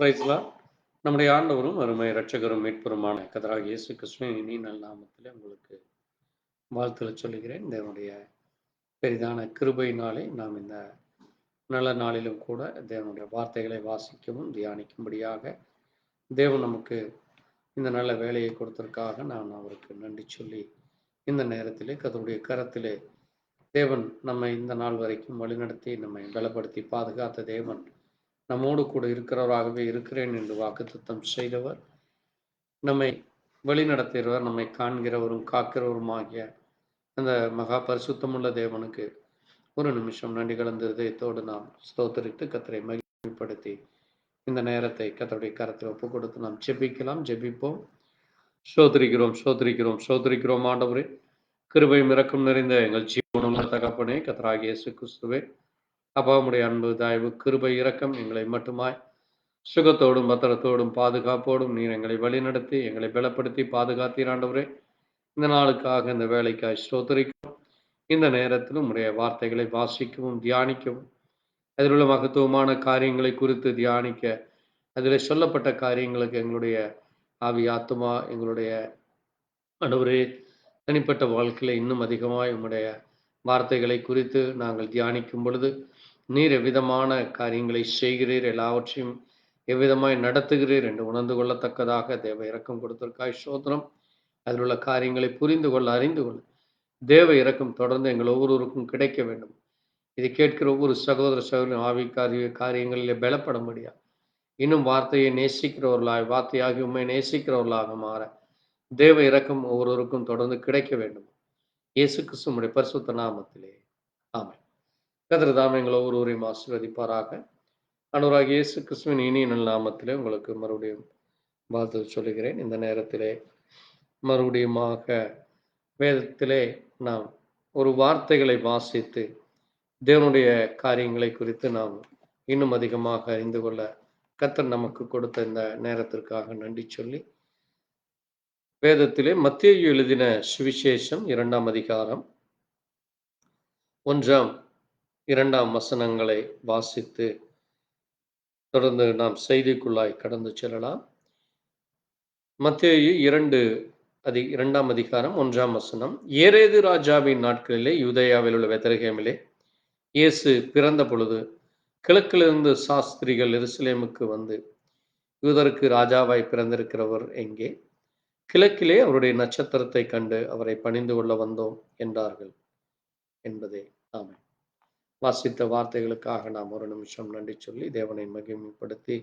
பிரைஸ்லாம் நம்முடைய ஆண்டவரும் அருமை இரட்சகரும் மீட்பருமான கர்த்தராகிய இயேசு கிறிஸ்துவின் இனி நல்ல நாமத்திலே உங்களுக்கு வாழ்த்துக்களை சொல்லுகிறேன். தேவனுடைய பெரிதான கிருபையினாலே நாம் இந்த நல்ல நாளிலும் கூட தேவனுடைய வார்த்தைகளை வாசிக்கவும் தியானிக்கும்படியாக தேவன் நமக்கு இந்த நல்ல வேலையை கொடுத்ததற்காக நான் அவருக்கு நன்றி சொல்லி இந்த நேரத்திலே கர்த்தருடைய கரத்திலே தேவன் நம்மை இந்த நாள் வரைக்கும் வழிநடத்தி நம்மை பலப்படுத்தி பாதுகாத்த தேவன் நம்மோடு கூட இருக்கிறவராகவே இருக்கிறேன் என்று வாக்குத்தத்தம் செய்தவர், நம்மை வழிநடத்துகிறவர், நம்மை காண்கிறவரும் காக்கிறவருமாகிய அந்த மகா பரிசுத்தமுள்ள தேவனுக்கு ஒரு நிமிஷம் நன்றி கலந்த இதயத்தோடு நாம் ஸ்தோத்தரித்து கர்த்தரை மகிமைப்படுத்தி இந்த நேரத்தை கர்த்தருடைய கரத்தில் ஒப்பு கொடுத்து நாம் ஜெபிப்போம். ஸ்தோத்திரிக்கிறோம் ஸ்தோத்திரிக்கிறோம் ஸ்தோத்திரிக்கிறோம் ஆண்டவரே, கிருபையும் இரக்கம் நிறைந்த எங்கள் ஜீவனுள்ள தகப்பனே, கர்த்தராகிய இயேசு கிறிஸ்துவே, அப்பா உம்முடைய அன்பு தயவு கிருபை இரக்கம் எங்களை மட்டுமாய் சுகத்தோடும் பத்திரத்தோடும் பாதுகாப்போடும் நீர் எங்களை வழிநடத்தி எங்களை பலப்படுத்தி பாதுகாத்தீர் ஆண்டவரே. இந்த நாளுக்காக இந்த வேலைக்காய் ஸ்தோத்திரிக்கிறோம். இந்த நேரத்திலும் உடைய வார்த்தைகளை வாசிக்கவும் தியானிக்கவும் அதில் உள்ள மகத்துவமான காரியங்களை குறித்து தியானிக்க, அதில் சொல்லப்பட்ட காரியங்களுக்கு எங்களுடைய ஆவி ஆத்துமா எங்களுடைய ஆண்டவரே தனிப்பட்ட வாழ்க்கையில் இன்னும் அதிகமாய் உம்முடைய வார்த்தைகளை குறித்து நாங்கள் தியானிக்கும் பொழுது நீர் எவ்விதமான காரியங்களை செய்கிறீர், எல்லாவற்றையும் எவ்விதமாய் நடத்துகிறீர் என்று உணர்ந்து கொள்ளத்தக்கதாக தேவ இரக்கம் கொடுத்திருக்காய் ஸ்தோத்திரம். அதில் உள்ள காரியங்களை புரிந்து கொள்ள அறிந்து கொள்ள தேவ இரக்கம் தொடர்ந்து எங்கள் ஒவ்வொருவருக்கும் கிடைக்க வேண்டும். இதை கேட்கிற ஒவ்வொரு சகோதர சகோதரின் ஆவிக்காரிய காரியங்களிலே பலப்பட முடியாது. இன்னும் வார்த்தையை நேசிக்கிறவர்களாய், வார்த்தையாகி உண்மை நேசிக்கிறவர்களாக மாற தேவ இரக்கம் ஒவ்வொருவருக்கும் தொடர்ந்து கிடைக்க வேண்டும். இயேசு கிறிஸ்துவின் பரிசுத்த நாமத்திலே ஆமென். கர்த்தர் தாமே எங்கள் ஒவ்வொருவரையும் ஆசீர்வதிப்பாராக. ஆண்டவராகிய இயேசு கிறிஸ்துவின் இனிய நல்ல நாமத்திலே உங்களுக்கு மறுபடியும் வாழ்த்து சொல்லுகிறேன். இந்த நேரத்திலே மறுபடியுமாக வேதத்திலே நாம் ஒரு வார்த்தைகளை வாசித்து தேவனுடைய காரியங்களை குறித்து நாம் இன்னும் அதிகமாக அறிந்து கொள்ள கர்த்தர் நமக்கு கொடுத்த இந்த நேரத்திற்காக நன்றி சொல்லி, வேதத்திலே மத்தேயு எழுதின சுவிசேஷம் 2ஆம் அதிகாரம் 1-2 வசனங்களை வாசித்து தொடர்ந்து நாம் செய்திக்குள்ளாய் கடந்து செல்லலாம். மத்தேயு 2ஆம் அதிகாரம் 1ஆம் வசனம். ஏரேது ராஜாவின் நாட்களிலே யூதேயாவில் உள்ள பெத்லகேமிலே இயேசு பிறந்த பொழுது கிழக்கிலிருந்து சாஸ்திரிகள் எருசலேமுக்கு வந்து, யூதருக்கு ராஜாவாய் பிறந்திருக்கிறவர் எங்கே? கிழக்கிலே அவருடைய நட்சத்திரத்தை கண்டு அவரை பணிந்து கொள்ள வந்தோம் என்றார்கள் என்பதே. ஆமென். வாசித்த வார்த்தைகளுக்காக நாம் ஒரு நிமிஷம் நன்றி சொல்லி தேவனை மகிமைப்படுத்தி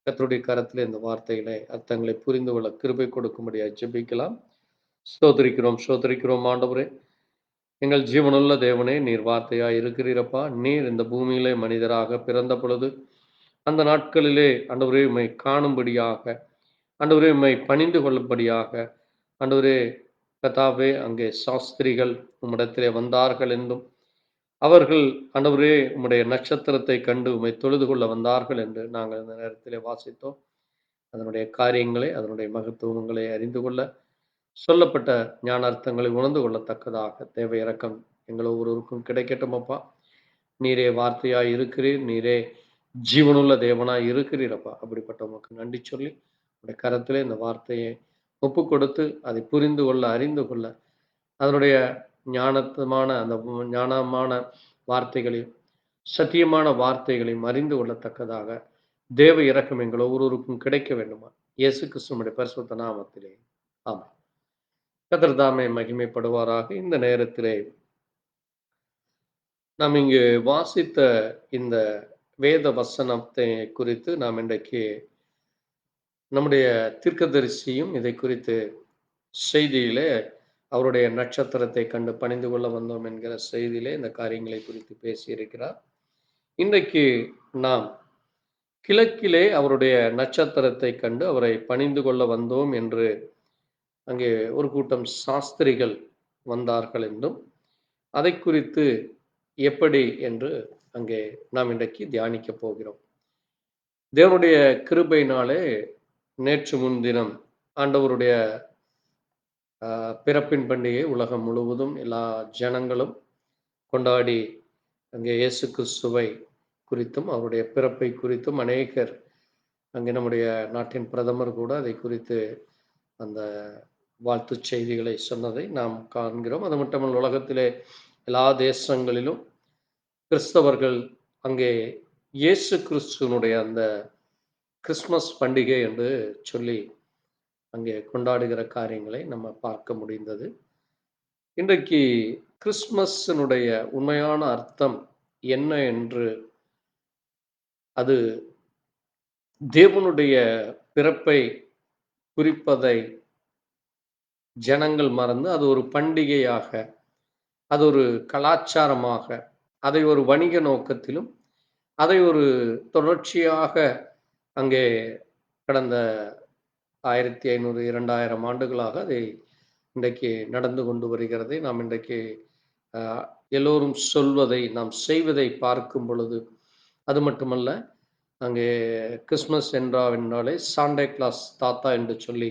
கர்த்தருடைய கரத்தில் இந்த வார்த்தைகளை அர்த்தங்களை புரிந்து கொள்ள கிருபை கொடுக்கும்படியாக ஜெபிக்கலாம். ஸ்தோத்திரிக்கிறோம் ஸ்தோத்திரிக்கிறோம் ஆண்டவரே, எங்கள் ஜீவனுள்ள தேவனே, நீர் வார்த்தையாய் இருக்கிறீரப்பா. நீர் இந்த பூமியிலே மனிதராக பிறந்த பொழுது அந்த நாட்களிலே ஆண்டவரே உம்மை காணும்படியாக, ஆண்டவரே உம்மை பணிந்து கொள்ளும்படியாக, ஆண்டவரே கர்த்தாவே அங்கே சாஸ்திரிகள் உம்மிடத்திலே வந்தார்கள் என்றும், அவர்கள் ஆண்டவரே உம்முடைய நட்சத்திரத்தை கண்டு உம்மை தொழுது கொள்ள வந்தார்கள் என்று நாங்கள் இந்த நேரத்திலே வாசித்தோம். அதனுடைய காரியங்களை, அதனுடைய மகத்துவங்களை அறிந்து கொள்ள, சொல்லப்பட்ட ஞானார்த்தங்களை உணர்ந்து கொள்ளத்தக்கதாக தேவ இரக்கம் எங்கள் ஒவ்வொருவருக்கும் கிடைக்கட்டும் அப்பா. நீரே வார்த்தையாய் இருக்கிறீர், நீரே ஜீவனுள்ள தேவனாய் இருக்கிறீரப்பா. அப்படிப்பட்ட உமக்கு நன்றி சொல்லி உடைய கரத்திலே இந்த வார்த்தையை ஒப்பு கொடுத்து அதை புரிந்து கொள்ள அறிந்து கொள்ள, அதனுடைய ஞானமான வார்த்தைகளையும் சத்தியமான தாகங்களையும் அறிந்து கொள்ளத்தக்கதாக தேவ இரக்கம் எங்கள் ஒவ்வொருவருக்கும் கிடைக்க வேண்டுமா இயேசு கிறிஸ்துவினுடைய பரிசுத்த நாமத்திலே ஆமென். கர்த்தர் தாமே மகிமைப்படுவாராக. இந்த நேரத்திலே நாம் இங்கு வாசித்த இந்த வேத வசனத்தை குறித்து நாம் இன்றைக்கு நம்முடைய தீர்க்கதரிசியும் இதை குறித்து செய்தியிலே அவருடைய நட்சத்திரத்தை கண்டு பணிந்து கொள்ள வந்தோம் என்கிற செய்தியிலே இந்த காரியங்களை குறித்து பேசியிருக்கிறார். இன்றைக்கு நாம் கிழக்கிலே அவருடைய நட்சத்திரத்தை கண்டு அவரை பணிந்து கொள்ள வந்தோம் என்று அங்கே ஒரு கூட்டம் சாஸ்திரிகள் வந்தார்கள் என்றும், அதை குறித்து எப்படி என்று அங்கே நாம் இன்றைக்கு தியானிக்க போகிறோம். தேவனுடைய கிருபையினாலே நேற்று முன்தினம் ஆண்டவருடைய பிறப்பின் பண்டிகை உலகம் முழுவதும் எல்லா ஜனங்களும் கொண்டாடி அங்கே இயேசு கிறிஸ்துவை குறித்தும் அவருடைய பிறப்பை குறித்தும் அநேகர் அங்கே நம்முடைய நாட்டின் பிரதமர் கூட அதை குறித்து அந்த வாழ்த்துச் செய்திகளை சொன்னதை நாம் காண்கிறோம். அது மட்டுமல்ல, உலகத்திலே எல்லா தேசங்களிலும் கிறிஸ்தவர்கள் அங்கே இயேசு கிறிஸ்துவனுடைய அந்த கிறிஸ்மஸ் பண்டிகை என்று சொல்லி அங்கே கொண்டாடுகிற காரியங்களை நம்ம பார்க்க முடிந்தது. இன்றைக்கு கிறிஸ்மஸினுடைய உண்மையான அர்த்தம் என்ன என்று, அது தேவனுடைய பிறப்பை குறிப்பதை ஜனங்கள் மறந்து, அது ஒரு பண்டிகையாக, அது ஒரு கலாச்சாரமாக, அதை ஒரு வணிக நோக்கத்திலும், அதை ஒரு தொடர்ச்சியாக அங்கே கடந்த 1500, 2000 ஆண்டுகளாக அதை இன்றைக்கு நடந்து கொண்டு வருகிறதை நாம் இன்றைக்கு அ எல்லோரும் சொல்வதை, நாம் செய்வதை பார்க்கும் பொழுது, அது மட்டுமல்ல, அங்கே கிறிஸ்மஸ் என்றாலே சாண்டா கிளாஸ் தாத்தா என்று சொல்லி,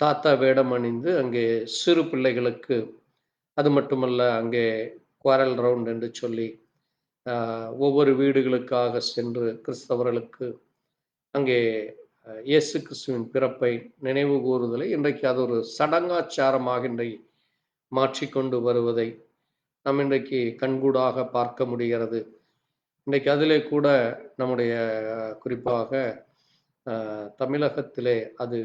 தாத்தா வேடம் அணிந்து அங்கே சிறு பிள்ளைகளுக்கு, அது மட்டுமல்ல, அங்கே குவாரல் ரவுண்ட் என்று சொல்லி ஒவ்வொரு வீடுகளுக்காக சென்று கிறிஸ்தவர்களுக்கு அங்கே இயேசு கிறிஸ்துவின் பிறப்பை நினைவு கூறுதலை இன்றைக்கு அது ஒரு சடங்காச்சாரமாக இன்றைக்கு மாற்றிக்கொண்டு வருவதை நாம் இன்றைக்கு கண்கூடாக பார்க்க முடிகிறது. இன்றைக்கு அதிலே கூட நம்முடைய குறிப்பாக தமிழகத்திலே அது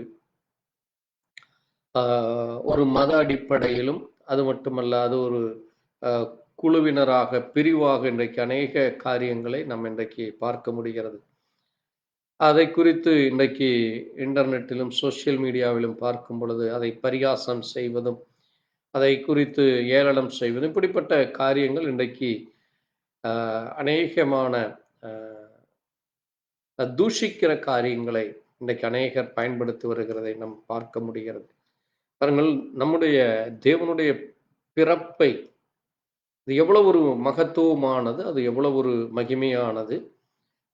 ஒரு மத அடிப்படையிலும், அது மட்டுமல்ல, அது ஒரு குழுவினராக, பிரிவாக இன்றைக்கு அநேக காரியங்களை நாம் இன்றைக்கு பார்க்க முடிகிறது. அதை குறித்து இன்றைக்கு இன்டர்நெட்டிலும் சோசியல் மீடியாவிலும் பார்க்கும் பொழுது அதை பரிகாசம் செய்வதும், அதை குறித்து ஏளனம் செய்வதும், இப்படிப்பட்ட காரியங்கள் இன்றைக்கு அநேகமான தூஷிக்கிற காரியங்களை இன்றைக்கு அநேகர் பயன்படுத்தி வருகிறதை நாம் பார்க்க முடிகிறது. பாருங்கள், நம்முடைய தேவனுடைய பிறப்பை, இது எவ்வளவு ஒரு மகத்துவமானது, அது எவ்வளவு ஒரு மகிமையானது.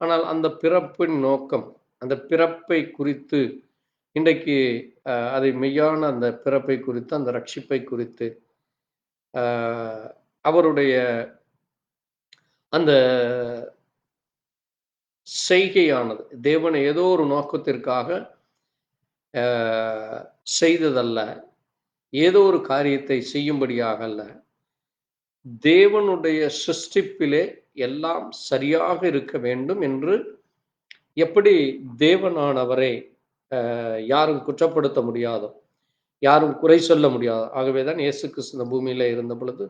ஆனால் அந்த பிறப்பின் நோக்கம், அந்த பிறப்பை குறித்து இன்றைக்கு அதை மெய்யான அந்த பிறப்பை குறித்து, அந்த ரட்சிப்பை குறித்து அவருடைய அந்த செய்கையானது தேவன் ஏதோ ஒரு நோக்கத்திற்காக செய்ததல்ல, ஏதோ ஒரு காரியத்தை செய்யும்படியாக அல்ல. தேவனுடைய சிருஷ்டிப்பிலே எல்லாம் சரியாக இருக்க வேண்டும் என்று எப்படி தேவனானவரை யாரும் குற்றப்படுத்த முடியாதோ, யாரும் குறை சொல்ல முடியாது. ஆகவேதான் இயேசு கிறிஸ்து இந்த பூமியில இருந்த பொழுது,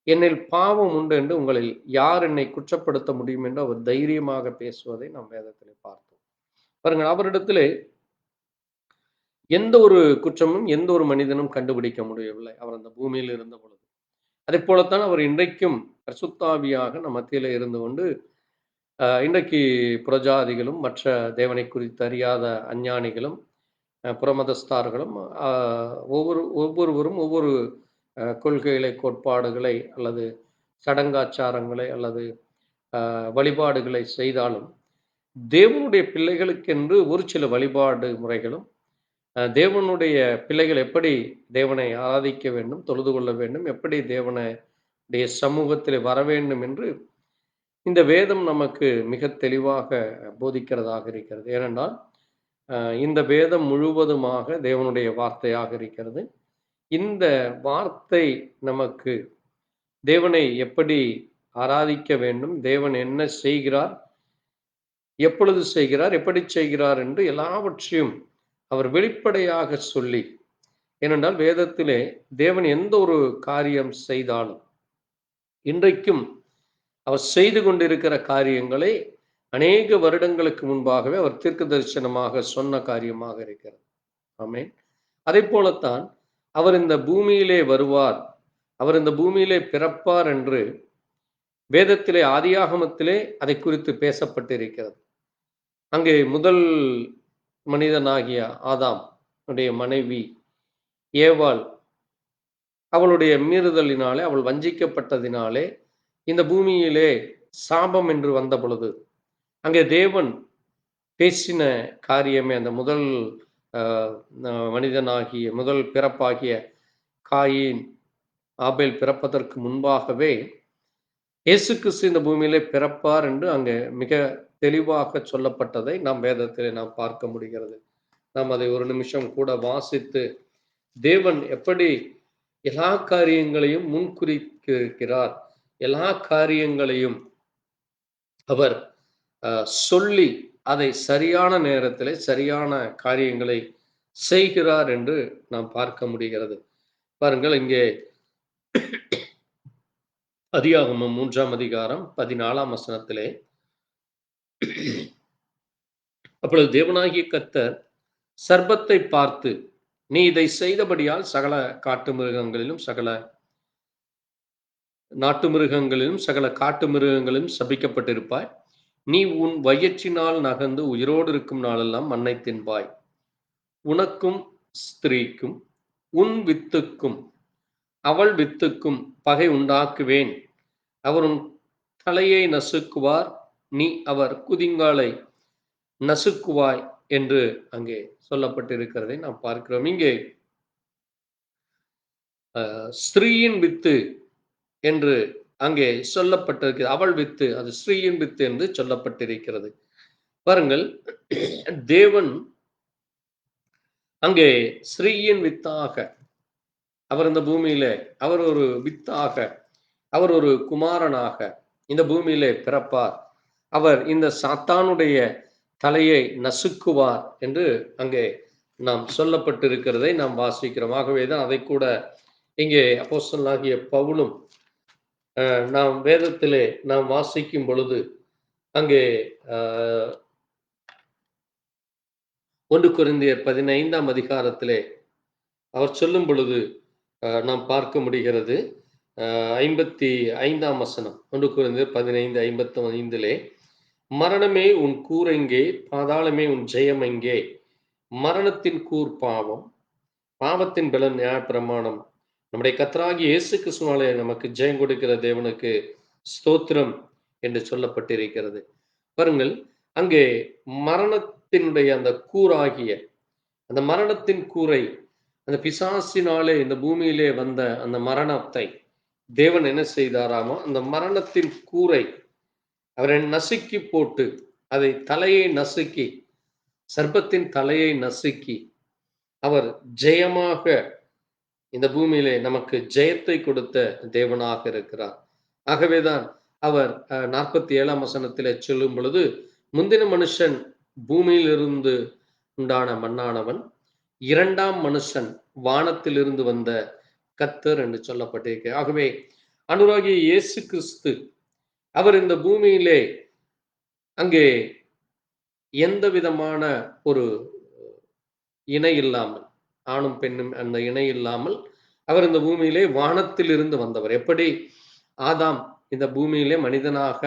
என்னில் பாவம் உண்டு என்று உங்களில் யார் என்னை குற்றப்படுத்த முடியும் என்று அவர் தைரியமாக பேசுவதை நாம் வேதத்திலே பார்த்தோம். பாருங்கள், அவரிடத்திலே எந்த ஒரு குற்றமும் எந்த ஒரு மனிதனும் கண்டுபிடிக்க முடியவில்லை, அவர் அந்த பூமியில் இருந்த பொழுது. அதே போலத்தான் அவர் இன்றைக்கும் பரிசுத்தாவியாக நம் மத்தியில இருந்து கொண்டு இன்றைக்கு புறஜாதிகளும் மற்ற தேவனை குறித்து அறியாத அஞ்ஞானிகளும் புறமதஸ்தார்களும் ஒவ்வொருவரும் ஒவ்வொரு கொள்கைகளை, கோட்பாடுகளை அல்லது சடங்காச்சாரங்களை அல்லது வழிபாடுகளை செய்தாலும், தேவனுடைய பிள்ளைகளுக்கென்று ஒரு சில வழிபாடு முறைகளும், தேவனுடைய பிள்ளைகள் எப்படி தேவனை ஆராதிக்க வேண்டும், தொழுது கொள்ள வேண்டும், எப்படி தேவனுடைய சமூகத்தில் வர வேண்டும் என்று இந்த வேதம் நமக்கு மிக தெளிவாக போதிக்கிறதாக இருக்கிறது. ஏனென்றால் இந்த வேதம் முழுவதுமாக தேவனுடைய வார்த்தையாக இருக்கிறது. இந்த வார்த்தை நமக்கு தேவனை எப்படி ஆராதிக்க வேண்டும், தேவன் என்ன செய்கிறார், எப்பொழுது செய்கிறார், எப்படி செய்கிறார் என்று எல்லாவற்றையும் அவர் வெளிப்படையாக சொல்லி, ஏனென்றால் வேதத்திலே தேவன் எந்த ஒரு காரியம் செய்தாலும் இன்றைக்கும் அவர் செய்து கொண்டிருக்கிற காரியங்களை அநேக வருடங்களுக்கு முன்பாகவே அவர் தீர்க்க தரிசனமாக சொன்ன காரியமாக இருக்கிறது. ஆமென். அதே போலத்தான் அவர் இந்த பூமியிலே வருவார், அவர் இந்த பூமியிலே பிறப்பார் என்று வேதத்திலே ஆதியாகமத்திலே அதை குறித்து பேசப்பட்டிருக்கிறது. அங்கே முதல் மனிதனாகிய ஆதாம் உடைய மனைவி ஏவாள், அவளுடைய மீறுதலினாலே, அவள் வஞ்சிக்கப்பட்டதினாலே இந்த பூமியிலே சாபம் என்று வந்த பொழுது, அங்கே தேவன் பேசின காரியமே அந்த முதல் மனிதனாகிய முதல் பிறப்பாகிய காயின் ஆபேல் பிறப்பதற்கு முன்பாகவே இயேசு கிறிஸ்து இந்த பூமியிலே பிறப்பார் என்று அங்கே மிக தெளிவாக சொல்லப்பட்டதை நாம் வேதத்திலே நாம் பார்க்க முடிகிறது. நாம் அதை ஒரு நிமிஷம் கூட வாசித்து, தேவன் எப்படி எல்லா காரியங்களையும் முன்குறித்திருக்கிறார், எல்லா காரியங்களையும் அவர் சொல்லி அதை சரியான நேரத்திலே சரியான காரியங்களை செய்கிறார் என்று நாம் பார்க்க முடிகிறது. பாருங்கள், இங்கே ஆதியாகமம் 3ஆம் அதிகாரம் 14ஆம் வசனத்திலே, அப்பொழுது தேவனாகிய கர்த்தர் சர்ப்பத்தை பார்த்து, நீ இதை செய்தபடியால் சகல காட்டு மிருகங்களிலும் சகல நாட்டு மிருகங்களிலும் சகல காட்டு மிருகங்களிலும் சபிக்கப்பட்டிருப்பாய். நீ உன் வயிற்றினால் நகர்ந்து உயிரோடு இருக்கும் நாளெல்லாம் மண்ணை தின்பாய். உனக்கும் ஸ்திரீக்கும் உன் வித்துக்கும் அவள் வித்துக்கும் பகை உண்டாக்குவேன். அவர் உன் தலையை நசுக்குவார், நீ அவர் குதிங்காலை நசுக்குவாய் என்று அங்கே சொல்லப்பட்டிருக்கிறதை நாம் பார்க்கிறோம். இங்கே ஸ்திரீயின் வித்து என்று அங்கே சொல்லப்பட்டிருக்கிறது. அவள் வித்து, அது ஸ்திரீயின் வித்து என்று சொல்லப்பட்டிருக்கிறது. பாருங்கள், தேவன் அங்கே ஸ்திரீயின் வித்தாக அவர் இந்த பூமியிலே, அவர் ஒரு வித்தாக, அவர் ஒரு குமாரனாக இந்த பூமியிலே பிறப்பார். அவர் இந்த சாத்தானுடைய தலையை நசுக்குவார் என்று அங்கே நாம் சொல்லப்பட்டிருக்கிறதை நாம் வாசிக்கிறோம். ஆகவேதான் அதை கூட இங்கே அப்போஸ்தலனாகிய பவுலும் நாம் வேதத்திலே நாம் வாசிக்கும் பொழுது அங்கே 1 கொரிந்தியர் 15ஆம் அதிகாரத்திலே அவர் சொல்லும் பொழுது நாம் பார்க்க முடிகிறது. 55ஆம் வசனம், 1 கொரிந்தியர் 15:55, மரணமே உன் கூர் எங்கே, பாதாளமே உன் ஜெயம் எங்கே? மரணத்தின் கூர் பாவம், பாவத்தின் பலன் நியாயப்பிரமாணம். நம்முடைய கர்த்தராகிய இயேசு கிறிஸ்துவினாலே நமக்கு ஜெயம் கொடுக்கிற தேவனுக்கு ஸ்தோத்திரம் என்று சொல்லப்பட்டிருக்கிறது. பாருங்கள், அங்கே மரணத்தினுடைய அந்த கூறாகிய அந்த மரணத்தின் கூரை, அந்த பிசாசினாலே இந்த பூமியிலே வந்த அந்த மரணத்தை தேவன் என்ன செய்தாராமோ, அந்த மரணத்தின் கூரை அவரை நசுக்கி போட்டு, அதை தலையை நசுக்கி, சர்ப்பத்தின் தலையை நசுக்கி, அவர் ஜெயமாக இந்த பூமியிலே நமக்கு ஜெயத்தை கொடுத்த தேவனாக இருக்கிறார். ஆகவேதான் அவர் 47ஆம் வசனத்திலே சொல்லும் பொழுது, முந்தின மனுஷன் பூமியிலிருந்து உண்டான மண்ணானவன், இரண்டாம் மனுஷன் வானத்திலிருந்து வந்த கர்த்தர் என்று சொல்லப்பட்டிருக்கிறது. ஆகவே ஆண்டவராகிய இயேசு கிறிஸ்து அவர் இந்த பூமியிலே அங்கே எந்த விதமான ஒரு இணை இல்லாமல், ஆணும் பெண்ணும் அந்த இணை இல்லாமல் அவர் இந்த பூமியிலே வானத்தில் இருந்து வந்தவர். எப்படி ஆதாம் இந்த பூமியிலே மனிதனாக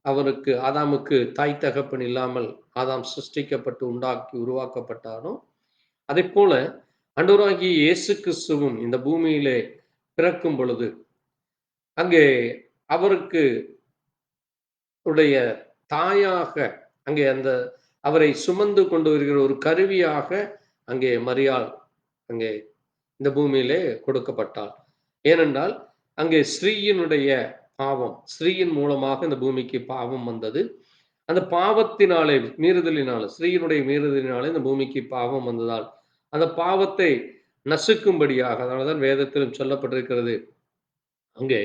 அவருக்கு ஆதாமுக்கு தாய் தகப்பன் இல்லாமல் ஆதாம் சிருஷ்டிக்கப்பட்டு உருவாக்கப்பட்டானோ, அதை போல ஆண்டவராகிய இயேசு கிறிஸ்துவும் இந்த பூமியிலே பிறக்கும் பொழுது அங்கே அவருக்கு உடைய தாயாக அங்கே அந்த அவரை சுமந்து கொண்டு வருகிற ஒரு கருவியாக அங்கே மரியாள் அங்கே இந்த பூமியிலே கொடுக்கப்பட்டாள். ஏனென்றால் அங்கே ஸ்ரீயினுடைய பாவம், ஸ்ரீயின் மூலமாக இந்த பூமிக்கு பாவம் வந்தது. அந்த பாவத்தினாலே, மீறுதலினாலே, ஸ்ரீயினுடைய மீறுதலினாலே இந்த பூமிக்கு பாவம் வந்ததால் அந்த பாவத்தை நசுக்கும்படியாக, அதனால்தான் வேதத்திலும் சொல்லப்பட்டிருக்கிறது, அங்கே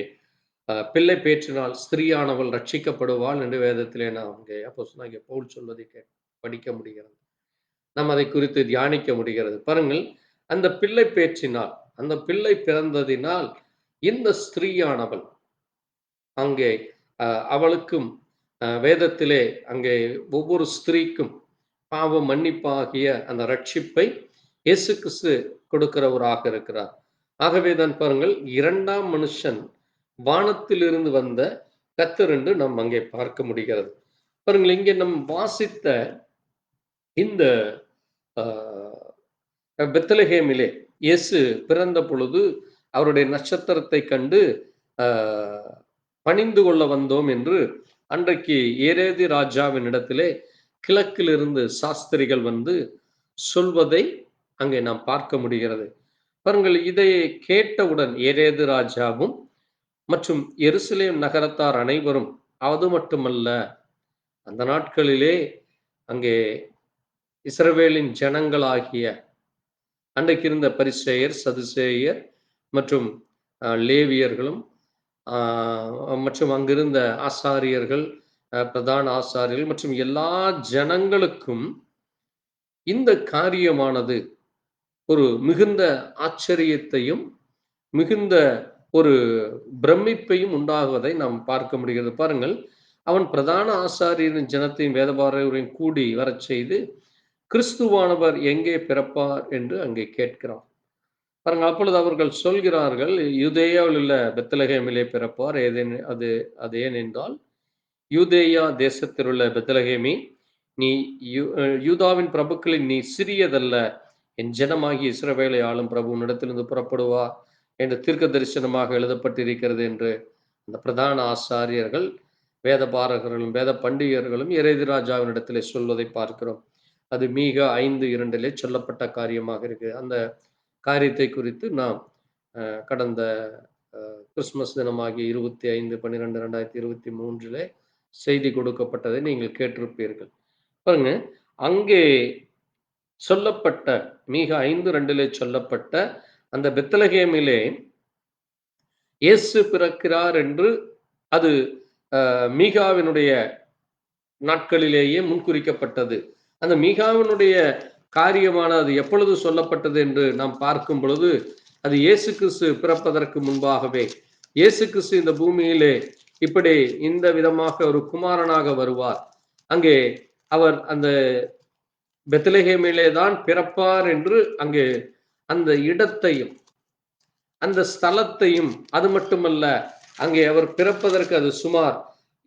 பிள்ளை பேற்றினால் ஸ்திரீயானவள் ரட்சிக்கப்படுவாள் என்று வேதத்திலே நாம் அங்கே அப்போஸ்தலனாகிய பவுல் சொல்வதை படிக்க முடிகிறது. நாம் அதை குறித்து தியானிக்க முடிகிறது. பாருங்கள், அந்த பிள்ளை பேற்றினால், அந்த பிள்ளை பிறந்ததினால் இந்த ஸ்திரீயானவள் அங்கே அவளுக்கும் வேதத்திலே அங்கே ஒவ்வொரு ஸ்திரீக்கும் பாவ மன்னிப்பாகிய அந்த ரட்சிப்பை இயேசு கிறிஸ்து கொடுக்கிறவராக இருக்கிறார். ஆகவேதான் பாருங்கள், இரண்டாம் மனுஷன் வானத்திலிருந்து வந்த கர்த்தர் என்று நாம் அங்கே பார்க்க முடிகிறது. பாருங்கள், இங்கே நம் வாசித்த இந்த பெத்லகேமிலே இயேசு பிறந்த பொழுது அவருடைய நட்சத்திரத்தை கண்டு பணிந்து கொள்ள வந்தோம் என்று அன்றைக்கு ஏரேது ராஜாவின் இடத்திலே கிழக்கிலிருந்து சாஸ்திரிகள் வந்து சொல்வதை அங்கே நாம் பார்க்க முடிகிறது. பாருங்கள், இதை கேட்டவுடன் ஏரேது ராஜாவும் மற்றும் எருசலேம் நகரத்தார் அனைவரும், அது மட்டுமல்ல, அந்த நாட்களிலே அங்கே இஸ்ரவேலின் ஜனங்களாகிய அன்றைக்கு இருந்த பரிசேயர், சதுசேயர் மற்றும் லேவியர்களும் மற்றும் அங்கிருந்த ஆசாரியர்கள், பிரதான ஆசாரியர்கள் மற்றும் எல்லா ஜனங்களுக்கும் இந்த காரியமானது ஒரு மிகுந்த ஆச்சரியத்தையும் மிகுந்த ஒரு பிரமிப்பையும் உண்டாகுவதை நாம் பார்க்க முடிகிறது. பாருங்கள், அவன் பிரதான ஆசாரியரின் ஜனத்தையும் வேதபாரகரையும் கூடி வரச் செய்து, கிறிஸ்துவானவர் எங்கே பிறப்பார் என்று அங்கே கேட்கிறான். பாருங்க, அப்பொழுது அவர்கள் சொல்கிறார்கள், யூதேயாவில் உள்ள பெத்லகேமிலே பிறப்பார். அது ஏனென்றால், யூதேயா தேசத்தில் உள்ள பெத்லகேமி, நீ யூதாவின் பிரபுக்களில் நீ சிறியதல்ல, என் ஜனமாகிய இஸ்ரவேலை ஆளும் பிரபு உன்னிடத்திலிருந்து புறப்படுவார் என்று தீர்க்க தரிசனமாக எழுதப்பட்டிருக்கிறது என்று அந்த பிரதான ஆசாரியர்கள், வேத பாரகர்களும் வேத பண்டிகர்களும் எரேது ராஜாவினிடத்திலே சொல்வதை பார்க்கிறோம். அது மீகா 5:2 சொல்லப்பட்ட காரியமாக இருக்கு. அந்த காரியத்தை குறித்து நாம் கடந்த கிறிஸ்துமஸ் தினமாகிய 25/12/2023 செய்தி கொடுக்கப்பட்டதை நீங்கள் கேட்டிருப்பீர்கள். பாருங்க, அங்கே சொல்லப்பட்ட மீகா 5:2 சொல்லப்பட்ட அந்த பெத்லகேமிலே இயேசு பிறக்கிறார் என்று அது மீகாவினுடைய நாட்களிலேயே முன்குறிக்கப்பட்டது. அந்த மீகாவினுடைய காரியமானது எப்பொழுது சொல்லப்பட்டது என்று நாம் பார்க்கும் பொழுது, அது இயேசு கிறிஸ்து பிறப்பதற்கு முன்பாகவே, இயேசு கிறிஸ்து இந்த பூமியிலே இப்படி இந்த விதமாக ஒரு குமாரனாக வருவார், அங்கே அவர் அந்த பெத்லகேமிலே தான் பிறப்பார் என்று அங்கே அந்த இடத்தையும் அந்த ஸ்தலத்தையும், அது மட்டுமல்ல, அங்கே அவர் பிறப்பதற்கு அது சுமார்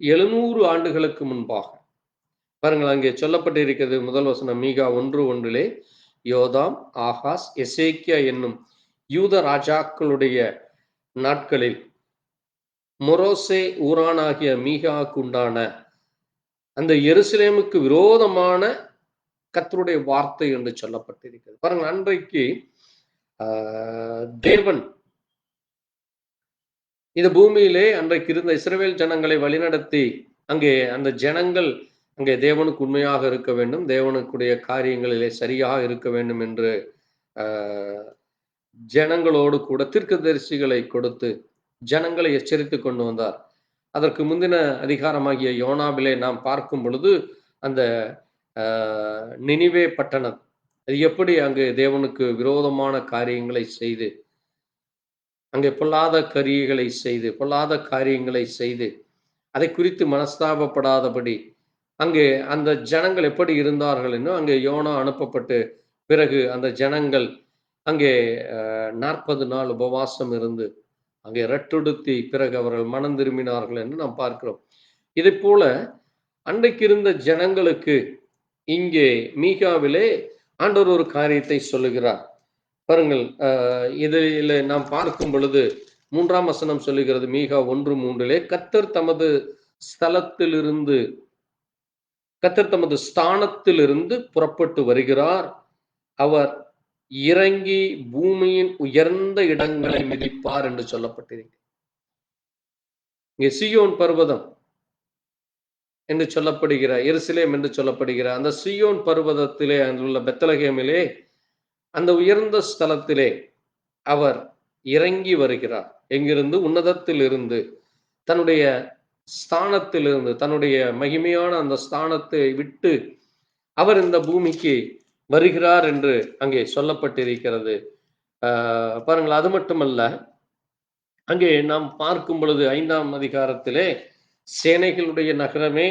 700 ஆண்டுகளுக்கு முன்பாக. பாருங்கள், அங்கே சொல்லப்பட்டிருக்கிறது. முதல் வசனம் மீகா 1:1 யோதாம், ஆகாஸ், எசேக்கியா என்னும் யூத ராஜாக்களுடைய நாட்களில் மொரோசே ஊரானாகிய மீகாவுக்கு உண்டான அந்த எருசலேமுக்கு விரோதமான கர்த்தருடைய வார்த்தை என்று சொல்லப்பட்டிருக்கிறது. பாருங்கள், அன்றைக்கு தேவன் இந்த பூமியிலே அன்றைக்கு இருந்த இஸ்ரவேல் ஜனங்களை வழிநடத்தி, அங்கே அந்த ஜனங்கள் அங்கே தேவனுக்கு உண்மையாக இருக்க வேண்டும், தேவனுக்குடைய காரியங்களிலே சரியாக இருக்க வேண்டும் என்று ஜனங்களோடு கூட தீர்க்கதரிசிகளை கொடுத்து ஜனங்களை எச்சரித்து கொண்டு வந்தார். அதற்கு முந்தின அதிகாரமாகிய யோனாவிலே நாம் பார்க்கும் பொழுது, அந்த நினிவே பட்டணம் அது எப்படி அங்கு தேவனுக்கு விரோதமான காரியங்களை செய்து, அங்கே பொல்லாத காரியங்களை செய்து அதை குறித்து மனஸ்தாபப்படாதபடி அங்கே அந்த ஜனங்கள் எப்படி இருந்தார்கள் என்று அங்கே யோனா அனுப்பப்பட்டு, பிறகு அந்த ஜனங்கள் அங்கே 40 நாள் உபவாசம் இருந்து அங்கே ரட்டுடுத்தி பிறகு அவர்கள் மனம் திரும்பினார்கள் என்று நாம் பார்க்கிறோம். இதை போல அன்றைக்கு இருந்த ஜனங்களுக்கு இங்கே மீகாவிலே ஆண்டவர் ஒரு காரியத்தை சொல்லுகிறார். பாருங்கள், இதில் நாம் பார்க்கும் பொழுது 3ஆம் வசனம் சொல்லுகிறது. மீகா 1:3 கர்த்தர் தமது ஸ்தானத்திலிருந்து புறப்பட்டு வருகிறார், அவர் இறங்கி பூமியின் உயர்ந்த இடங்களை மிதிப்பார் என்று சொல்லப்பட்டிருக்கு. இங்கே சீயோன் பர்வதம் என்று சொல்லப்படுகிற எருசலேம் என்று சொல்லப்படுகிற அந்த சீயோன் பர்வதத்திலே உள்ள பெத்லகேமிலே அந்த உயர்ந்த ஸ்தலத்திலே அவர் இறங்கி வருகிறார். எங்கிருந்து? உன்னதத்தில் இருந்து, தன்னுடைய ஸ்தானத்திலிருந்து, தன்னுடைய மகிமையான அந்த ஸ்தானத்தை விட்டு அவர் இந்த பூமிக்கு வருகிறார் என்று அங்கே சொல்லப்பட்டிருக்கிறது. பாருங்கள், அது மட்டுமல்ல, அங்கே நாம் பார்க்கும் பொழுது 5ஆம் அதிகாரத்திலே சேனைகளுடைய நகரமே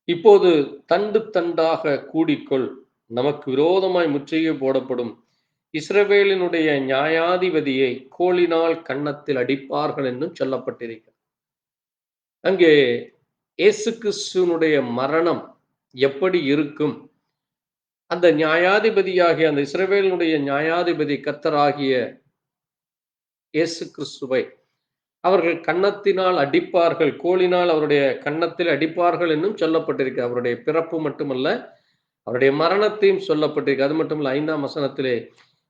இப்போது தண்டு தண்டாக கூடிக்கொள், நமக்கு விரோதமாய் முற்றுகை போடப்படும் இஸ்ரவேலினுடைய நியாயாதிபதியை கோலினால் கன்னத்தில் அடிப்பார்கள் என்றும் சொல்லப்பட்டிருக்கிறது. அங்கே இயேசு கிறிஸ்துவினுடைய மரணம் எப்படி இருக்கும், அந்த நியாயாதிபதியாகிய அந்த இஸ்ரவேலினுடைய நியாயாதிபதி கர்த்தராகிய இயேசு கிறிஸ்துவை அவர்கள் கன்னத்தினால் அடிப்பார்கள், கோலினால் அவருடைய கன்னத்தில் அடிப்பார்கள் என்றும் சொல்லப்பட்டிருக்கு. அவருடைய பிறப்பு மட்டுமல்ல, அவருடைய மரணத்தையும் சொல்லப்பட்டிருக்கு. அது மட்டுமல்ல, 5ஆம் வசனத்திலே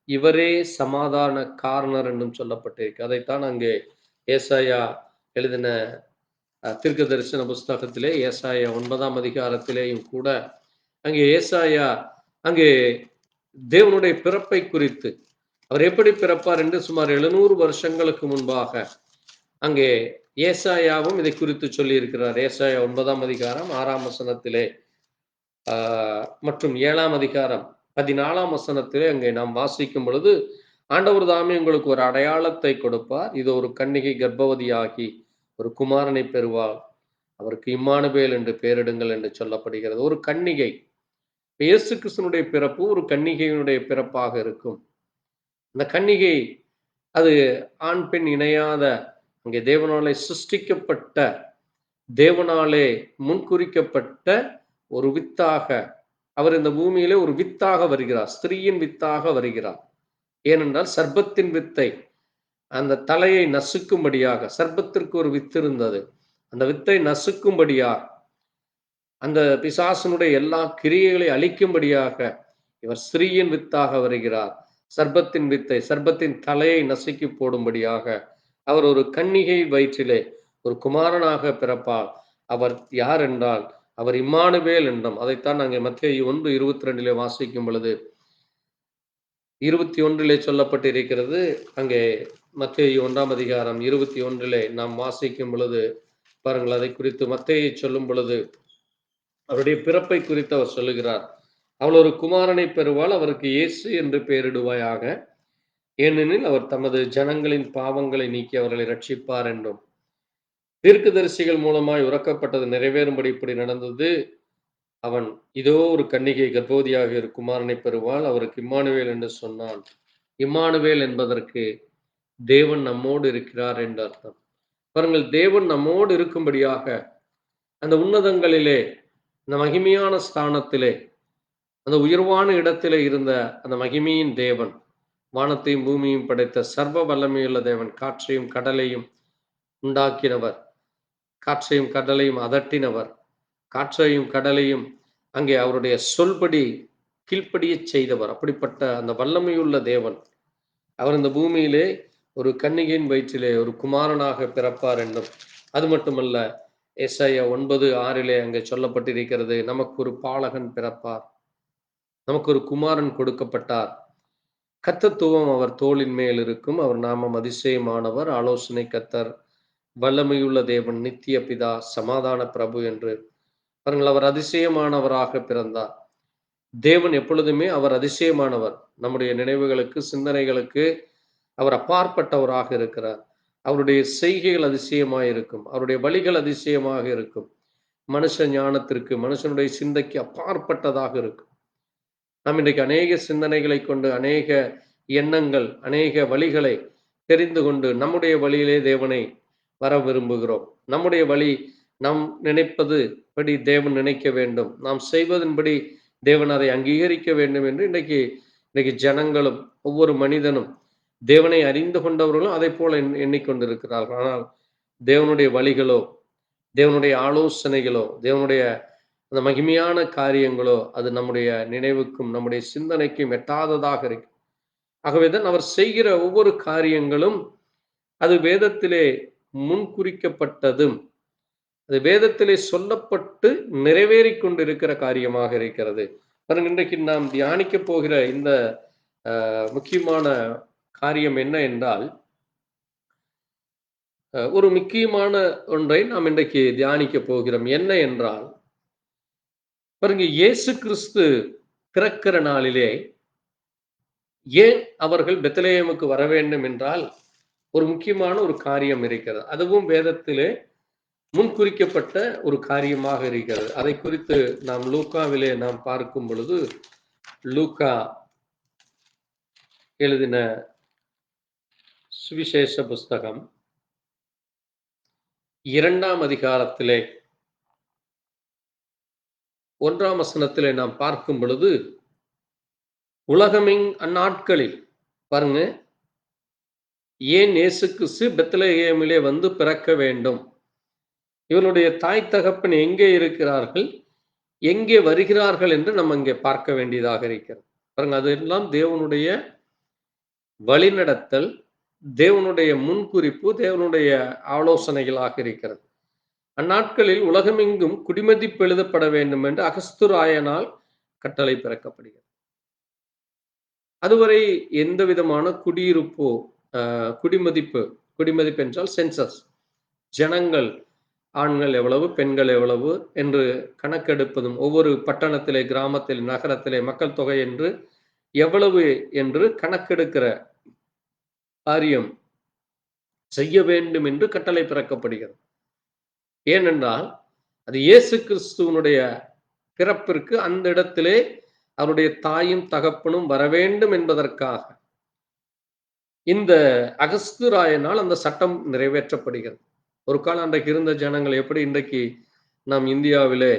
இவரே சமாதான காரணர் என்றும் சொல்லப்பட்டிருக்கு. அதைத்தான் அங்கே ஏசாயா எழுதின தீர்க்க தரிசன புஸ்தகத்திலே ஏசாயா 9ஆம் அதிகாரத்திலேயும் கூட அங்கே ஏசாயா அங்கே தேவனுடைய பிறப்பை குறித்து அவர் எப்படி பிறப்பார் என்று சுமார் 700 வருஷங்களுக்கு முன்பாக அங்கே ஏசாயாவும் இதை குறித்து சொல்லி இருக்கிறார். ஏசாயா 9ஆம் அதிகாரம் 6ஆம் வசனத்திலே மற்றும் 7ஆம் அதிகாரம் 14ஆம் வசனத்திலே அங்கே நாம் வாசிக்கும் பொழுது, ஆண்டவர் தாமே உங்களுக்கு ஒரு அடையாளத்தை கொடுப்பார். இது ஒரு கன்னிகை கர்ப்பவதியாகி ஒரு குமாரனை பெறுவாள். அவருக்கு இம்மானுவேல் என்று பெயரிடுங்கள் என்று சொல்லப்படுகிறது. ஒரு கன்னிகை, இயேசு கிறிஸ்துனுடைய பிறப்பு ஒரு கன்னிகையினுடைய பிறப்பாக இருக்கும். அந்த கன்னிகை அது ஆண் பெண் இணையாத அங்கே தேவனாலே சிருஷ்டிக்கப்பட்ட, தேவனாலே முன்குறிக்கப்பட்ட ஒரு வித்தாக அவர் இந்த பூமியிலே ஒரு வித்தாக வருகிறார். ஸ்திரீயின் வித்தாக வருகிறார். ஏனென்றால் சர்ப்பத்தின் வித்தை அந்த தலையை நசுக்கும்படியாக, சர்ப்பத்திற்கு ஒரு வித்து இருந்தது, அந்த வித்தை நசுக்கும்படியாக, அந்த பிசாசனுடைய எல்லா கிரியைகளை அழிக்கும்படியாக இவர் ஸ்திரீயின் வித்தாக வருகிறார். சர்ப்பத்தின் வித்தை, சர்ப்பத்தின் தலையை நசுக்கி போடும்படியாக அவர் ஒரு கன்னிகை வயிற்றிலே ஒரு குமாரனாக பிறப்பார். அவர் யார் என்றால் அவர் இம்மானுவேல் என்றும். அதைத்தான் நாங்கள் மத்தேயு 1:22 வாசிக்கும் பொழுது 21 சொல்லப்பட்டிருக்கிறது. அங்கே மத்தேயு 1ஆம் அதிகாரம் 21 நாம் வாசிக்கும் பொழுது பாருங்கள், அதை குறித்து மத்தேயு சொல்லும் பொழுது அவருடைய பிறப்பை குறித்து அவர் சொல்லுகிறார். அவள் ஒரு குமாரனை பெறுவாள், அவருக்கு இயேசு என்று பெயரிடுவாயாக, ஏனெனில் அவர் தமது ஜனங்களின் பாவங்களை நீக்கி அவர்களை ரட்சிப்பார் என்றும். தீர்க்கதரிசிகள் மூலமாய் உறக்கப்பட்டது நிறைவேறும்படி இப்படி நடந்தது. அவன் இதோ ஒரு கன்னிகை கர்ப்பவதியாக ஒரு குமாரனை பெறுவாள், அவருக்கு இம்மானுவேல் என்று சொன்னான். இம்மானுவேல் என்பதற்கு தேவன் நம்மோடு இருக்கிறார் என்று அர்த்தம். பாருங்கள், தேவன் நம்மோடு இருக்கும்படியாக அந்த உன்னதங்களிலே, அந்த மகிமையான ஸ்தானத்திலே, அந்த உயர்வான இடத்திலே இருந்த அந்த மகிமையின் தேவன், வானத்தையும் பூமியையும் படைத்த சர்வ வல்லமையுள்ள தேவன், காற்றையும் கடலையும் உண்டாக்கினவர், காற்றையும் கடலையும் அதட்டினவர், காற்றையும் கடலையும் அங்கே அவருடைய சொல்படி கீழ்ப்படிய செய்தவர், அப்படிப்பட்ட அந்த வல்லமையுள்ள தேவன் அவர் இந்த பூமியிலே ஒரு கன்னிகையின் வயிற்றிலே ஒரு குமாரனாக பிறப்பார் என்றும். அது மட்டுமல்ல, ஏசாயா 9:6 அங்கே சொல்லப்பட்டிருக்கிறது, நமக்கு ஒரு பாலகன் பிறப்பார், நமக்கு ஒரு குமாரன் கொடுக்கப்பட்டார், கர்த்தத்துவம் அவர் தோளின் மேல் இருக்கும், அவர் நாமம் அதிசயமானவர், ஆலோசனை கர்த்தர், வல்லமையுள்ள தேவன், நித்திய பிதா, சமாதான பிரபு என்று. பாருங்கள், அவர் அதிசயமானவராக பிறந்தார். தேவன் எப்பொழுதுமே அவர் அதிசயமானவர். நம்முடைய நினைவுகளுக்கு, சிந்தனைகளுக்கு அவர் அப்பாற்பட்டவராக இருக்கிறார். அவருடைய செய்கைகள் அதிசயமாக இருக்கும், அவருடைய வழிகள் அதிசயமாக இருக்கும், மனுஷ ஞானத்திற்கு, மனுஷனுடைய சிந்தைக்கு அப்பாற்பட்டதாக இருக்கும். நாம் இன்றைக்கு அநேக சிந்தனைகளை கொண்டு, அநேக எண்ணங்கள், அநேக வழிகளை தெரிந்து கொண்டு நம்முடைய வழியிலே தேவனை வர விரும்புகிறோம். நம்முடைய வழி, நாம் நினைப்பது படி தேவன் நினைக்க வேண்டும், நாம் செய்வதன்படி தேவன் அதை அங்கீகரிக்க வேண்டும் என்று இன்றைக்கு ஜனங்களும் ஒவ்வொரு மனிதனும் தேவனை அறிந்து கொண்டவர்களும் அதை போல எண்ணிக்கொண்டிருக்கிறார்கள். ஆனால் தேவனுடைய வழிகளோ, தேவனுடைய ஆலோசனைகளோ, தேவனுடைய அந்த மகிமையான காரியங்களோ அது நம்முடைய நினைவுக்கும் நம்முடைய சிந்தனைக்கும் எட்டாததாக இருக்கு. ஆகவேதான் அவர் செய்கிற ஒவ்வொரு காரியங்களும் அது வேதத்திலே முன்குறிக்கப்பட்டதும், அது வேதத்திலே சொல்லப்பட்டு நிறைவேறி கொண்டிருக்கிற காரியமாக இருக்கிறது. இன்றைக்கு நாம் தியானிக்க போகிற இந்த முக்கியமான காரியம் என்ன என்றால், ஒரு முக்கியமான ஒன்றை நாம் இன்றைக்கு தியானிக்க போகிறோம். என்ன என்றால், பாருங்க, இயேசு கிறிஸ்து பிறக்கிற நாளிலே ஏன் அவர்கள் பெத்லகேமுக்கு வர வேண்டும் என்றால் ஒரு முக்கியமான ஒரு காரியம் இருக்கிறது. அதுவும் வேதத்திலே முன்குறிக்கப்பட்ட ஒரு காரியமாக இருக்கிறது. அதை குறித்து நாம் லூக்காவிலே நாம் பார்க்கும் பொழுது, லூக்கா எழுதின சுவிசேஷ புஸ்தகம் 2ஆம் அதிகாரத்திலே 1ஆம் வசனத்திலே நாம் பார்க்கும் பொழுது, உலகமின் அந்நாட்களில் பாருங்க, ஏன் இயேசு கிறிஸ்து பெத்லகேமிலே வந்து பிறக்க வேண்டும், இவருடைய தாய் தகப்பன் எங்கே இருக்கிறார்கள், எங்கே வருகிறார்கள் என்று நம்ம இங்கே பார்க்க வேண்டியதாக இருக்கிறது. பாருங்க, அதெல்லாம் தேவனுடைய வழிநடத்தல், தேவனுடைய முன்குறிப்பு, தேவனுடைய ஆலோசனைகளாக இருக்கிறது. அந்நாட்களில் உலகமெங்கும் குடிமதிப்பு எழுதப்பட வேண்டும் என்று அகஸ்துராயனால் கட்டளை பிறக்கப்படுகிறது. அதுவரை எந்த விதமான குடியிருப்போ, குடிமதிப்பு, குடிமதிப்பு என்றால் சென்சஸ், ஜனங்கள் ஆண்கள் எவ்வளவு, பெண்கள் எவ்வளவு என்று கணக்கெடுப்பதும், ஒவ்வொரு பட்டணத்திலே, கிராமத்தில், நகரத்திலே மக்கள் தொகை என்று எவ்வளவு என்று கணக்கெடுக்கிற காரியம் செய்ய வேண்டும் என்று கட்டளை பிறக்கப்படுகிறது. ஏனென்றால் அது இயேசு கிறிஸ்துவனுடைய பிறப்பிற்கு அந்த இடத்திலே அவருடைய தாயும் தகப்பனும் வரவேண்டும் என்பதற்காக இந்த அகஸ்துராயனால் அந்த சட்டம் நிறைவேற்றப்படுகிறது. ஒரு காலம் அன்றைக்கு இருந்த ஜனங்கள் எப்படி இன்றைக்கு நாம் இந்தியாவிலே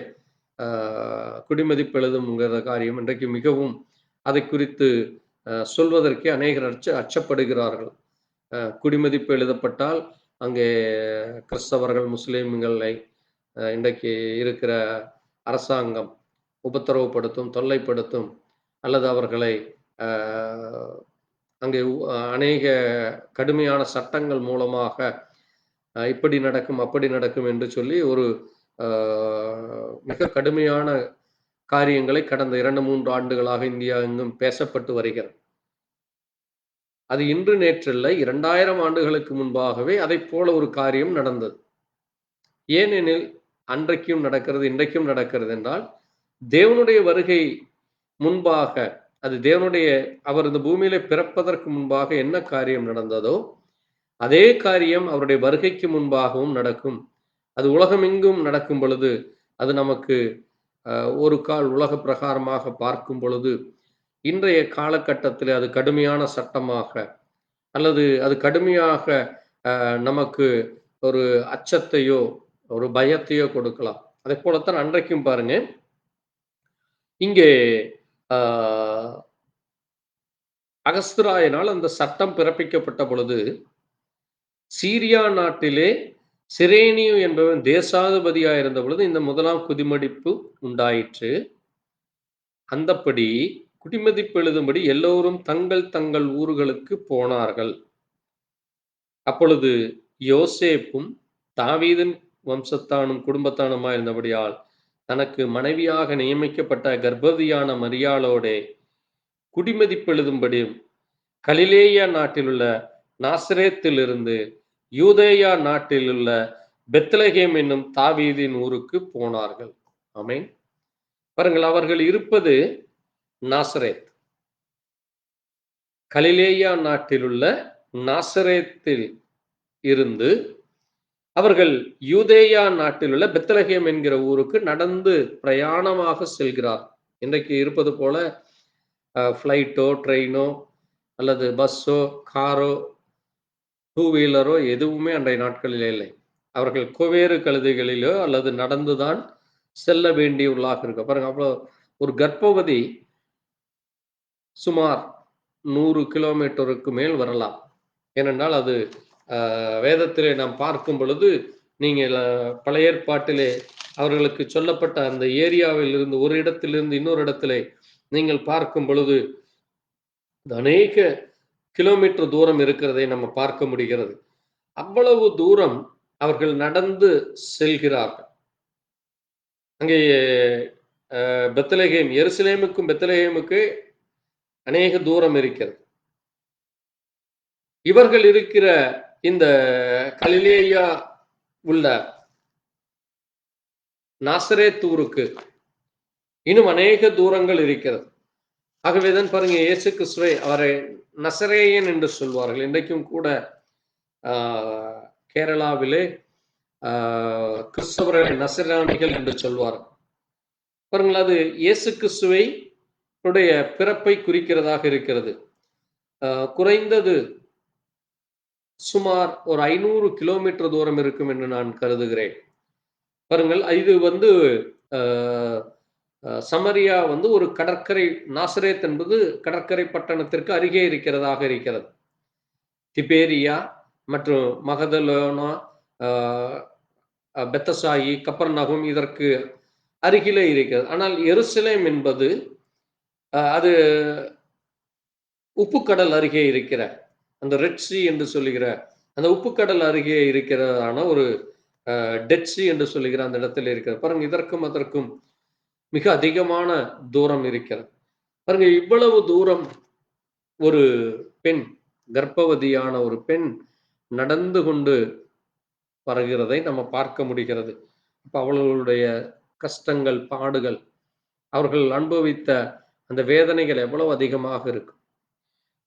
குடிமதிப்பு எழுதும்ங்கிற காரியம் இன்றைக்கு மிகவும் அதை குறித்து சொல்வதற்கே அநேகர் அச்சப்படுகிறார்கள். குடிமதிப்பு எழுதப்பட்டால் அங்கே கிறிஸ்தவர்கள், முஸ்லிம்களை இன்றைக்கு இருக்கிற அரசாங்கம் உபத்திரவப்படுத்தும், தொல்லைப்படுத்தும், அல்லது அவர்களை அங்கே அநேக கடுமையான சட்டங்கள் மூலமாக இப்படி நடக்கும், அப்படி நடக்கும் என்று சொல்லி ஒரு மிக கடுமையான காரியங்களை கடந்த 2-3 ஆண்டுகளாக இந்தியா எங்கும் பேசப்பட்டு வருகிறது. அது இன்று நேற்றல்ல, 2000 ஆண்டுகளுக்கு முன்பாகவே அதை போல ஒரு காரியம் நடந்தது. ஏனெனில் அன்றைக்கும் நடக்கிறது, இன்றைக்கும் நடக்கிறது என்றால், தேவனுடைய வருகை முன்பாக, அது தேவனுடைய அவர் இந்த பூமியிலே பிறப்பதற்கு முன்பாக என்ன காரியம் நடந்ததோ அதே காரியம் அவருடைய வருகைக்கு முன்பாகவும் நடக்கும். அது உலகமெங்கும் நடக்கும் பொழுது, அது நமக்கு ஒரு கால் உலக பிரகாரமாக பார்க்கும் பொழுது, இன்றைய காலகட்டத்தில் அது கடுமையான சட்டமாக, அல்லது அது கடுமையாக நமக்கு ஒரு அச்சத்தையோ ஒரு பயத்தையோ கொடுக்கலாம். அதை போலத்தான் அன்றைக்கும் பாருங்க, இங்கே அகஸ்துராயனால் அந்த சட்டம் பிறப்பிக்கப்பட்ட பொழுது, சீரியா நாட்டிலே சிரேனியு என்பவன் தேசாதிபதியாக இருந்த பொழுது இந்த முதலாம் குடிமதிப்பு உண்டாயிற்று. அந்தப்படி குடிமதிப்பு எழுதும்படி எல்லோரும் தங்கள் தங்கள் ஊர்களுக்கு போனார்கள். அப்பொழுது யோசேப்பும் தாவீதின் வம்சத்தானும் குடும்பத்தானுமாய் இருந்தபடியால் தனக்கு மனைவியாக நியமிக்கப்பட்ட கர்ப்பவதியான மரியாளோடே குடிமதிப்பு எழுதும்படியும் கலிலேயா நாட்டிலுள்ள நாசரேத்திலிருந்து யூதேயா நாட்டிலுள்ள பெத்லகேம் என்னும் தாவீதின் ஊருக்கு போனார்கள். ஆமென். பாருங்கள், அவர்கள் இருப்பது நாசரேத், கலிலேயா நாட்டிலுள்ள நாசரேத்தில் இருந்து அவர்கள் யூதேயா நாட்டிலுள்ள பெத்லகேம் என்கிற ஊருக்கு நடந்து பிரயாணமாக செல்கிறார். இன்றைக்கு இருப்பது போல ஃப்ளைட்டோ, ட்ரெயினோ, அல்லது பஸ்ஸோ, காரோ, 2 வீலரோ எதுவுமே அன்றைய நாட்களிலே இல்லை. அவர்கள் கோவேறு கழுதைகளிலோ அல்லது நடந்துதான் செல்ல வேண்டியுள்ளாக இருக்கு. பாருங்க, அவ்வளோ ஒரு கர்ப்பவதி சுமார் 100 கிலோமீட்டருக்கு மேல் வரலாம். ஏனென்றால் அது வேதத்திலே நாம் பார்க்கும் பொழுது, நீங்கள் பழைய ஏற்பாட்டிலே அவர்களுக்கு சொல்லப்பட்ட அந்த ஏரியாவில் இருந்து ஒரு இடத்திலிருந்து இன்னொரு இடத்திலே நீங்கள் பார்க்கும் பொழுது அநேக கிலோமீட்டர் தூரம் இருக்கிறதை நம்ம பார்க்க முடிகிறது. அவ்வளவு தூரம் அவர்கள் நடந்து செல்கிறார்கள். அங்கே பெத்லகேம், எருசலேமுக்கும் பெத்லகேமுக்கு அநேக தூரம் இருக்கிறது. இவர்கள் இருக்கிற இந்த கலிலேயா உள்ள நாசரேத் ஊருக்கு இன்னும் அநேக தூரங்கள் இருக்கிறது. ஆகவேதான் பாருங்க, இயேசு கிறிஸ்துவை அவரை நசரேயன் என்று சொல்வார்கள். இன்றைக்கும் கூட கேரளாவிலே கிறிஸ்தவர்கள் நசராணிகள் என்று சொல்வார்கள். பாருங்கள், அது இயேசு கிறிஸ்துவை உடைய பிறப்பை குறிக்கிறதாக இருக்கிறது. குறைந்தது சுமார் ஒரு 500 கிலோமீட்டர் தூரம் இருக்கும் என்று நான் கருதுகிறேன். பாருங்கள், இது வந்து சமரியா வந்து ஒரு கடற்கரை, நாசரேத் என்பது கடற்கரை பட்டணத்திற்கு அருகே இருக்கிறதாக இருக்கிறது. திபேரியா மற்றும் மகதலோனா, பெத்தசாயி, கப்பர்நகும் இதற்கு அருகிலே இருக்கிறது. ஆனால் எருசலேம் என்பது அது உப்புக்கடல் அருகே இருக்கிற, அந்த ரெட் சி என்று சொல்லுகிற அந்த உப்புக்கடல் அருகே இருக்கிறதான ஒரு டெட் சி என்று சொல்லுகிற அந்த இடத்துல இருக்கிறது. பாருங்க, இதற்கும் அதற்கும் மிக அதிகமான தூரம் இருக்கிறது. பாருங்க, இவ்வளவு தூரம் ஒரு பெண், கர்ப்பவதியான ஒரு பெண் நடந்து கொண்டு வருகிறதை நம்ம பார்க்க முடிகிறது. அப்ப அவர்களுடைய கஷ்டங்கள், பாடுகள், அவர்கள் அனுபவித்த அந்த வேதனைகள் எவ்வளவு அதிகமாக இருக்கும்.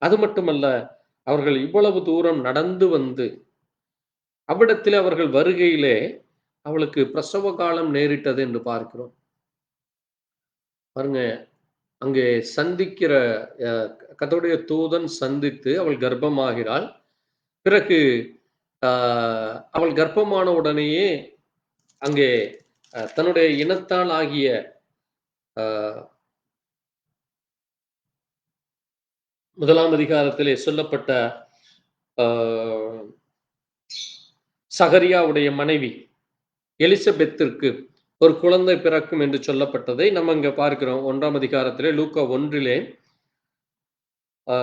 அது மட்டுமல்ல, அவர்கள் இவ்வளவு தூரம் நடந்து வந்து அவ்விடத்திலே அவர்கள் வருகையிலே அவளுக்கு பிரசவ காலம் நேரிட்டது என்று பார்க்கிறோம். பாருங்க, அங்கே சந்திக்கிற அ கர்த்தருடைய தூதன் சந்தித்து அவள் கர்ப்பமாகிறாள். பிறகு அ அவள் கர்ப்பமான உடனேயே அங்கே தன்னுடைய இனத்தால் ஆகிய அ 1ஆம் அதிகாரத்திலே சொல்லப்பட்ட அ சகரியாவுடைய மனைவி எலிசபெத்திற்கு ஒரு குழந்தை பிறக்கும் என்று சொல்லப்பட்டதை நம்ம இங்க பார்க்கிறோம். 1ஆம் அதிகாரத்திலே லூக்கா 1 ஆ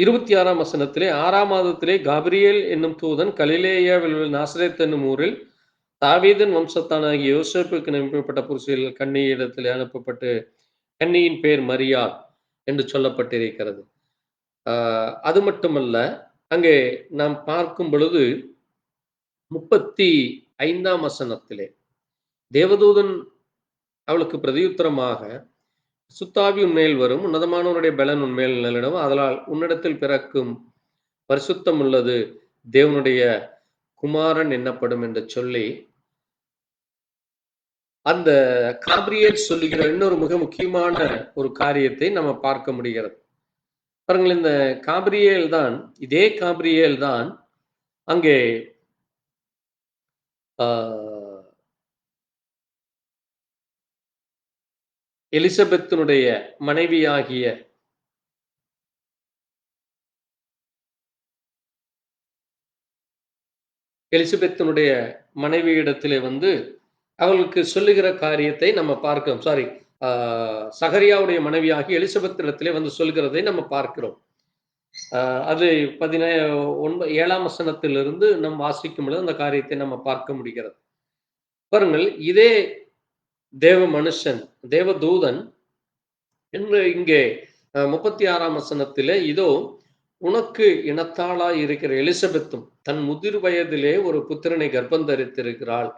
26ஆம் வசனத்திலே 6ஆம் மாதத்திலே காபிரியேல் என்னும் தூதன் கலிலேயாவில் உள்ள நாசரேத் என்னும் ஊரில் தாவீதின் வம்சத்தானாகிய யோசேப்புக்கு அனுப்பப்பட்ட புருஷியில் கன்னியிடத்திலே அனுப்பப்பட்டு கன்னியின் பேர் மரியாள் என்று சொல்லப்பட்டிருக்கிறது. அது மட்டுமல்ல, அங்கே நாம் பார்க்கும் பொழுது 35ஆம் வசனத்திலே தேவதூதன் அவளுக்கு பிரதியுத்தரமாக, "சுத்தாவி உன்மேல் வரும், உன்னதமானவருடைய பெலன் உன்மேல் நிழலிடும். ஆதலால் உன்னிடத்தில் பிறக்கும் பரிசுத்தம் உள்ளது தேவனுடைய குமாரன் என்னப்படும்" என்று சொல்லி, அந்த காபிரியேல் சொல்லுகிற இன்னொரு மிக முக்கியமான ஒரு காரியத்தை நம்ம பார்க்க முடிகிறது. பாருங்கள், இந்த காபிரியேல் தான், இதே காபிரியேல் தான் அங்கே ஆ எலிசபெத்தினுடைய மனைவியாகிய எலிசபெத்தினுடைய மனைவியிடத்திலே வந்து அவளுக்கு சொல்லுகிற காரியத்தை நம்ம பார்க்கிறோம். சாரி, சகரியாவுடைய மனைவியாகிய எலிசபெத்திடத்திலே வந்து சொல்கிறதை நம்ம பார்க்கிறோம். அது 7ஆம் வசனத்திலிருந்து நாம் வாசிக்கும் பொழுது அந்த காரியத்தை நம்ம பார்க்க முடிகிறது. பாருங்கள், இதே தேவ மனுஷன், தேவ தூதன் என்று இங்கே 36ஆம் வசனத்திலே, இதோ உனக்கு இனத்தாளாய் இருக்கிற எலிசபெத்தும் தன் முதிர் வயதிலே ஒரு புத்திரனை கர்ப்பம் தரித்திருக்கிறாள்.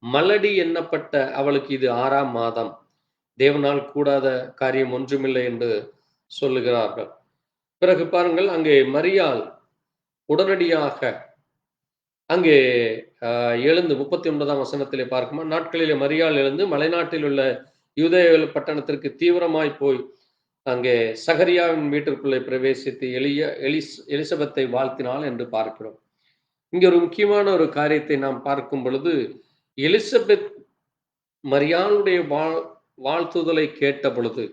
மலடி எண்ணப்பட்ட அவளுக்கு இது 6ஆம் மாதம். தேவனால் கூடாத காரியம் ஒன்றுமில்லை என்று சொல்லுகிறார்கள். பிறகு பாருங்கள், அங்கே மரியாள் உடனடியாக அங்கே எழுந்து 39ஆம் வசனத்திலே பார்க்கும்போது, நாட்களிலே மரியாள் எழுந்து மலைநாட்டில் உள்ள யூதேய பட்டணத்திற்கு தீவிரமாய் போய் அங்கே சகரியாவின் வீட்டிற்குள்ளே பிரவேசித்து எலிசபெத்தை வாழ்த்தினாள் என்று பார்க்கிறோம். இங்கே ஒரு முக்கியமான ஒரு காரியத்தை நாம் பார்க்கும் பொழுது, எலிசபெத் மரியாளுடைய வாழ்த்துதலை கேட்ட பொழுது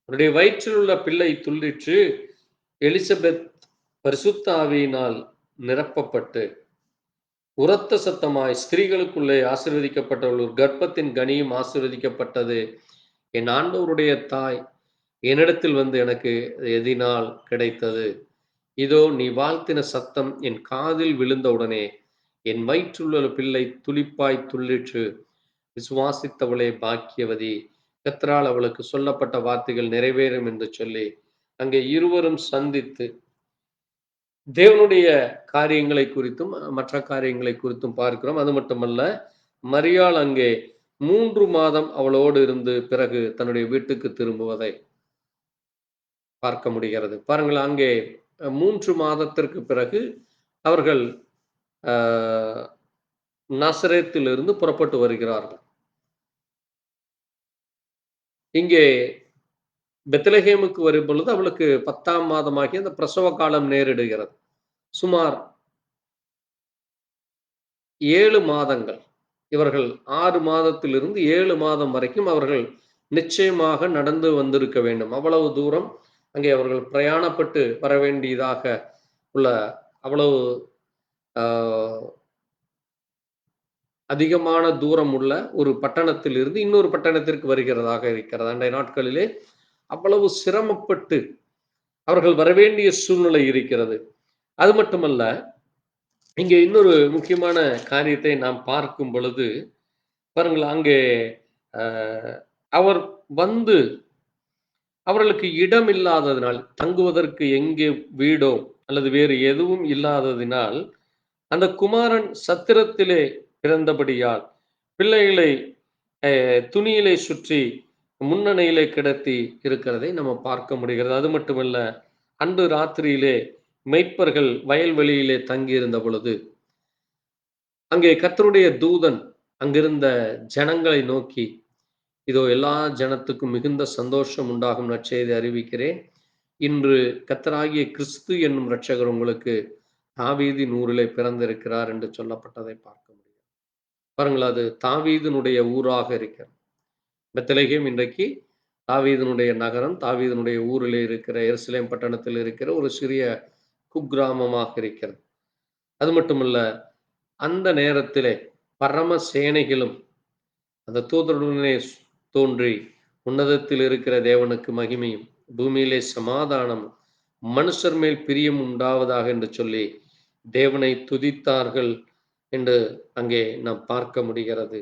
அவருடைய வயிற்றில் உள்ள பிள்ளை துள்ளிற்று. எலிசபெத் பரிசுத்த ஆவியினால் நிரப்பப்பட்டு உரத்த சத்தமாய், ஸ்திரீகளுக்குள்ளே ஆசீர்வதிக்கப்பட்டவள் ஒரு கர்ப்பத்தின் கனியும் ஆசீர்வதிக்கப்பட்டது. என் ஆண்டவருடைய தாய் என்னிடத்தில் வந்து எனக்கு எதினால் கிடைத்தது. இதோ நீ வாழ்த்தின சத்தம் என் காதில் விழுந்தவுடனே என் வயிற்றுள்ள பிள்ளை துளிப்பாய் துள்ளிற்று. விசுவாசித்தவளே பாக்கியவதி, கர்த்தரால் அவளுக்கு சொல்லப்பட்ட வார்த்தைகள் நிறைவேறும் என்று சொல்லி அங்கே இருவரும் சந்தித்து தேவனுடைய காரியங்களை குறித்தும் மற்ற காரியங்களை குறித்தும் பார்க்கிறோம். அது மட்டுமல்ல, மரியாள் அங்கே 3 மாதம் அவளோடு இருந்து பிறகு தன்னுடைய வீட்டுக்கு திரும்புவதை பார்க்க முடிகிறது. பாருங்கள், அங்கே 3 மாதத்திற்கு பிறகு அவர்கள் நாசரேத்திலிருந்து புறப்பட்டு வருகிறார்கள். இங்கே பெத்லகேமுக்கு வரும் பொழுது அவளுக்கு 10ஆம் மாதமாகி அந்த பிரசவ காலம் நேரிடுகிறது. சுமார் 7 மாதங்கள், இவர்கள் 6 மாதத்திலிருந்து 7 மாதம் வரைக்கும் அவர்கள் நிச்சயமாக நடந்து வந்திருக்க வேண்டும். அவ்வளவு தூரம் அங்கே அவர்கள் பிரயாணப்பட்டு வர வேண்டியதாக உள்ள அவ்வளவு அதிகமான தூரம் உள்ள ஒரு பட்டணத்தில் இருந்து இன்னொரு பட்டணத்திற்கு வருகிறதாக இருக்கிறது. அன்றைய நாட்களிலே அவ்வளவு சிரமப்பட்டு அவர்கள் வரவேண்டிய சூழ்நிலை இருக்கிறது. அது மட்டுமல்ல, இங்கே இன்னொரு முக்கியமான காரியத்தை நாம் பார்க்கும் பொழுது, பாருங்கள் அங்கே அ அவர் வந்து அவர்களுக்கு இடம் இல்லாததினால், தங்குவதற்கு எங்கே வீடோ அல்லது வேறு எதுவும் இல்லாததினால், அந்த குமாரன் சத்திரத்திலே பிறந்தபடியால், பிள்ளைகளை துணியிலே சுற்றி முன்னணையிலே கிடத்தி இருக்கிறதை நம்ம பார்க்க முடிகிறது. அது மட்டுமல்ல, அன்று ராத்திரியிலே மேய்ப்பர்கள் வயல்வெளியிலே தங்கியிருந்த பொழுது, அங்கே கர்த்தருடைய தூதன் அங்கிருந்த ஜனங்களை நோக்கி, இதோ எல்லா ஜனத்துக்கும் மிகுந்த சந்தோஷம் உண்டாகும் நற்செய்தி அறிவிக்கிறேன். இன்று கர்த்தராகிய கிறிஸ்து என்னும் இரட்சகர் உங்களுக்கு தாவீதின் ஊரிலே பிறந்திருக்கிறார் என்று சொல்லப்பட்டதை பார்க்க முடியும். பாருங்கள், அது தாவீதினுடைய ஊராக இருக்கிறது. பெத்லகேம் இன்றைக்கு தாவீதினுடைய நகரம், தாவீதினுடைய ஊரிலே இருக்கிற எருசலேம் பட்டணத்தில் இருக்கிற ஒரு சிறிய குக்கிராமமாக இருக்கிறது. அது மட்டுமல்ல, அந்த நேரத்திலே பரம சேனைகளும் அந்த தூதருடனே தோன்றி, உன்னதத்தில் இருக்கிற தேவனுக்கு மகிமையும், பூமியிலே சமாதானமும், மனுஷர் மேல் பிரியம் உண்டாவதாக என்று சொல்லி தேவனை துதித்தார்கள் என்று அங்கே நாம் பார்க்க முடிகிறது.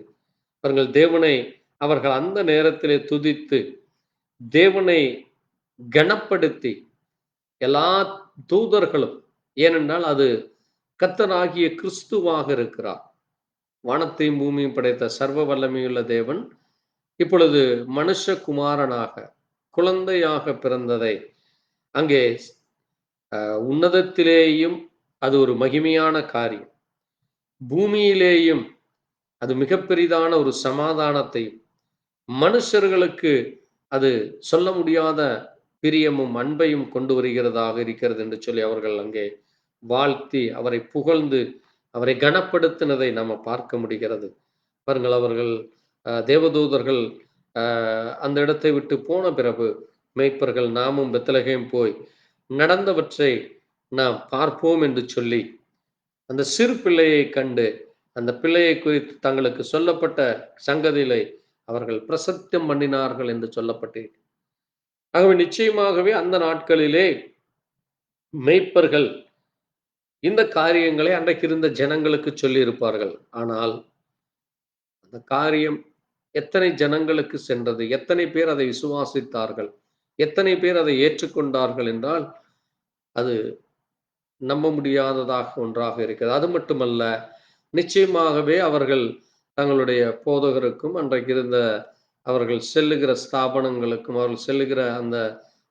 அவர்கள் தேவனை அவர்கள் அந்த நேரத்திலே துதித்து, தேவனை கனப்படுத்தி, எல்லா தூதர்களும், ஏனென்றால் அது கர்த்தராகிய கிறிஸ்துவாக இருக்கிறார். வானத்தையும் பூமியும் படைத்த சர்வ வல்லமையுள்ள தேவன் இப்பொழுது மனுஷகுமாரனாக குழந்தையாக பிறந்ததை அங்கே உன்னதத்திலேயும் அது ஒரு மகிமையான காரியம், பூமியிலேயும் அது மிக பெரிதான ஒரு சமாதானத்தையும், மனுஷர்களுக்கு அது சொல்ல முடியாத பிரியமும் அன்பையும் கொண்டு வருகிறதாக இருக்கிறது என்று சொல்லி அவர்கள் அங்கே வாழ்த்தி அவரை புகழ்ந்து அவரை கனப்படுத்தினதை நம்ம பார்க்க முடிகிறது. பாருங்கள், அவர்கள் தேவதூதர்கள் அந்த இடத்தை விட்டு போன பிறகு மேய்ப்பர்கள் நாமும் பெத்லகேம் போய் நடந்தவற்றை நாம் பார்ப்போம் என்று சொல்லி அந்த சிறு பிள்ளையை கண்டு அந்த பிள்ளையை குறித்து தங்களுக்கு சொல்லப்பட்ட சங்கதிகளை அவர்கள் பிரசத்தம் பண்ணினார்கள் என்று சொல்லப்பட்டிருக்கு. ஆகவே நிச்சயமாகவே அந்த நாட்களிலே மேய்ப்பர்கள் இந்த காரியங்களை அன்றைக்கு இருந்த ஜனங்களுக்கு சொல்லி இருப்பார்கள். ஆனால் அந்த காரியம் எத்தனை ஜனங்களுக்கு சென்றது, எத்தனை பேர் அதை விசுவாசித்தார்கள், எத்தனை பேர் அதை ஏற்றுக்கொண்டார்கள் என்றால் அது நம்ப முடியாததாக ஒன்றாக இருக்கிறது. அது மட்டுமல்ல, நிச்சயமாகவே அவர்கள் தங்களுடைய போதகருக்கும் அன்றைக்கு இருந்த அவர்கள் செல்லுகிற ஸ்தாபனங்களுக்கும் அவர்கள் செல்லுகிற அந்த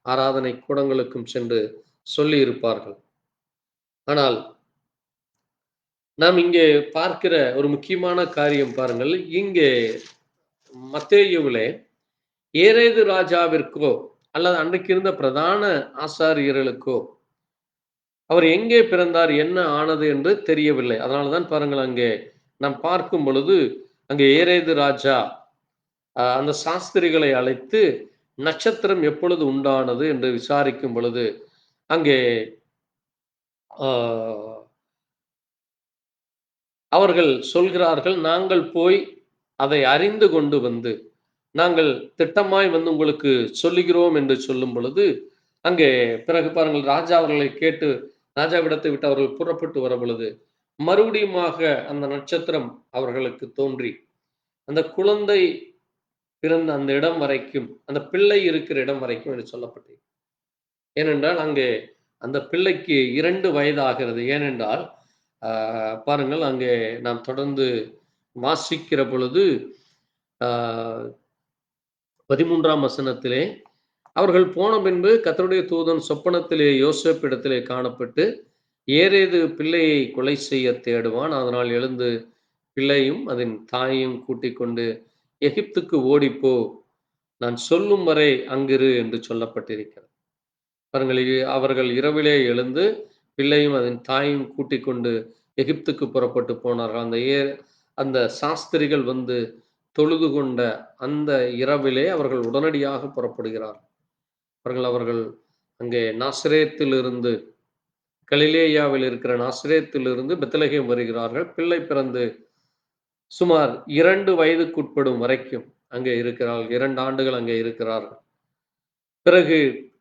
ஆராதனை கூடங்களுக்கும் சென்று சொல்லி இருப்பார்கள். ஆனால் நாம் இங்கே பார்க்கிற ஒரு முக்கியமான காரியம் பாருங்கள், இங்கே மத்தேயுவிலே ஏரேது ராஜாவிற்கோ அல்லது அன்றைக்கு இருந்த பிரதான ஆசாரியர்களுக்கோ அவர் எங்கே பிறந்தார், என்ன ஆனது என்று தெரியவில்லை. அதனால்தான் பாருங்கள், அங்கே நாம் பார்க்கும் பொழுது அங்கே ஏரேது ராஜா அந்த சாஸ்திரிகளை அழைத்து நட்சத்திரம் எப்பொழுது உண்டானது என்று விசாரிக்கும் பொழுது அங்கே அவர்கள் சொல்கிறார்கள், நாங்கள் போய் அதை அறிந்து கொண்டு வந்து நாங்கள் திட்டமாய் வந்து உங்களுக்கு சொல்லுகிறோம் என்று சொல்லும் பொழுது அங்கே பிறகு பாருங்கள், ராஜா அவர்களை கேட்டு ராஜாவிடத்தை விட்டு அவர்கள் புறப்பட்டு வர பொழுது மறுபடியுமாக அந்த நட்சத்திரம் அவர்களுக்கு தோன்றி அந்த குழந்தை பிறந்த அந்த இடம் வரைக்கும், அந்த பிள்ளை இருக்கிற இடம் வரைக்கும் என்று சொல்லப்பட்டது. ஏனென்றால் அங்கே அந்த பிள்ளைக்கு 2 வயது ஆகிறது. ஏனென்றால் பாருங்கள், அங்கே நாம் தொடர்ந்து வாசிக்கிற பொழுது 13ஆம் வசனத்திலே அவர்கள் போன பின்பு கர்த்தருடைய தூதன் சொப்பனத்திலே யோசேப்பிடத்திலே காணப்பட்டு, ஏரேது பிள்ளையை கொலை செய்ய தேடுவான், அதனால் எழுந்து பிள்ளையும் அதன் தாயையும் கூட்டிக் கொண்டு எகிப்துக்கு ஓடிப்போ, நான் சொல்லும் வரை அங்கிரு என்று சொல்லப்பட்டிருக்கிறது. பாருங்கள், அவர்கள் இரவிலே எழுந்து பிள்ளையும் அதன் தாயையும் கூட்டிக் கொண்டு எகிப்துக்கு புறப்பட்டு போனார்கள். அந்த சாஸ்திரிகள் வந்து தொழுது கொண்ட அந்த இரவிலே அவர்கள் உடனடியாக புறப்படுகிறார்கள். அவர்கள் அங்கே நாசரேத்திலிருந்து, கலிலேயாவில் இருக்கிற நாசரேத்திலிருந்து பெத்லகேம் வருகிறார்கள். பிள்ளை பிறந்து சுமார் 2 வயதுக்குட்படும் வரைக்கும் அங்கே இருக்கிறார்கள். 2 ஆண்டுகள் அங்கே இருக்கிறார்கள். பிறகு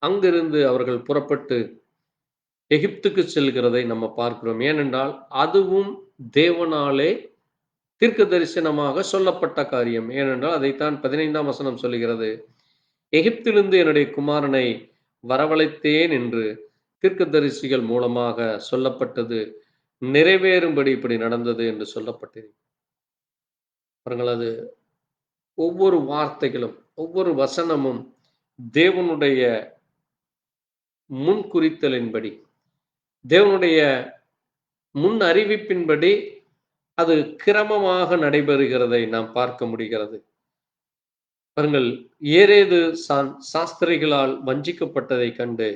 அங்கிருந்து அவர்கள் புறப்பட்டு எகிப்துக்கு செல்கிறதை நம்ம பார்க்கிறோம். ஏனென்றால் அதுவும் தேவனாலே தீர்க்க தரிசனமாக சொல்லப்பட்ட காரியம். ஏனென்றால் அதைத்தான் 15ஆம் வசனம் சொல்லுகிறது. எகிப்திலிருந்து என்னுடைய குமாரனை வரவழைத்தேன் என்று தீர்க்கதரிசிகள் மூலமாக சொல்லப்பட்டது நிறைவேறும்படி இப்படி நடந்தது என்று சொல்லப்பட்டிருக்கிறது. பாருங்கள், அது ஒவ்வொரு வார்த்தைகளும், ஒவ்வொரு வசனமும் தேவனுடைய முன்குறித்தலின்படி, தேவனுடைய முன் அறிவிப்பின்படி அது கிரமமாக நடைபெறுகிறதை நாம் பார்க்க முடிகிறது. பாருங்கள், ஏரேது சாஸ்திரிகளால் வஞ்சிக்கப்பட்டதைக் கண்டு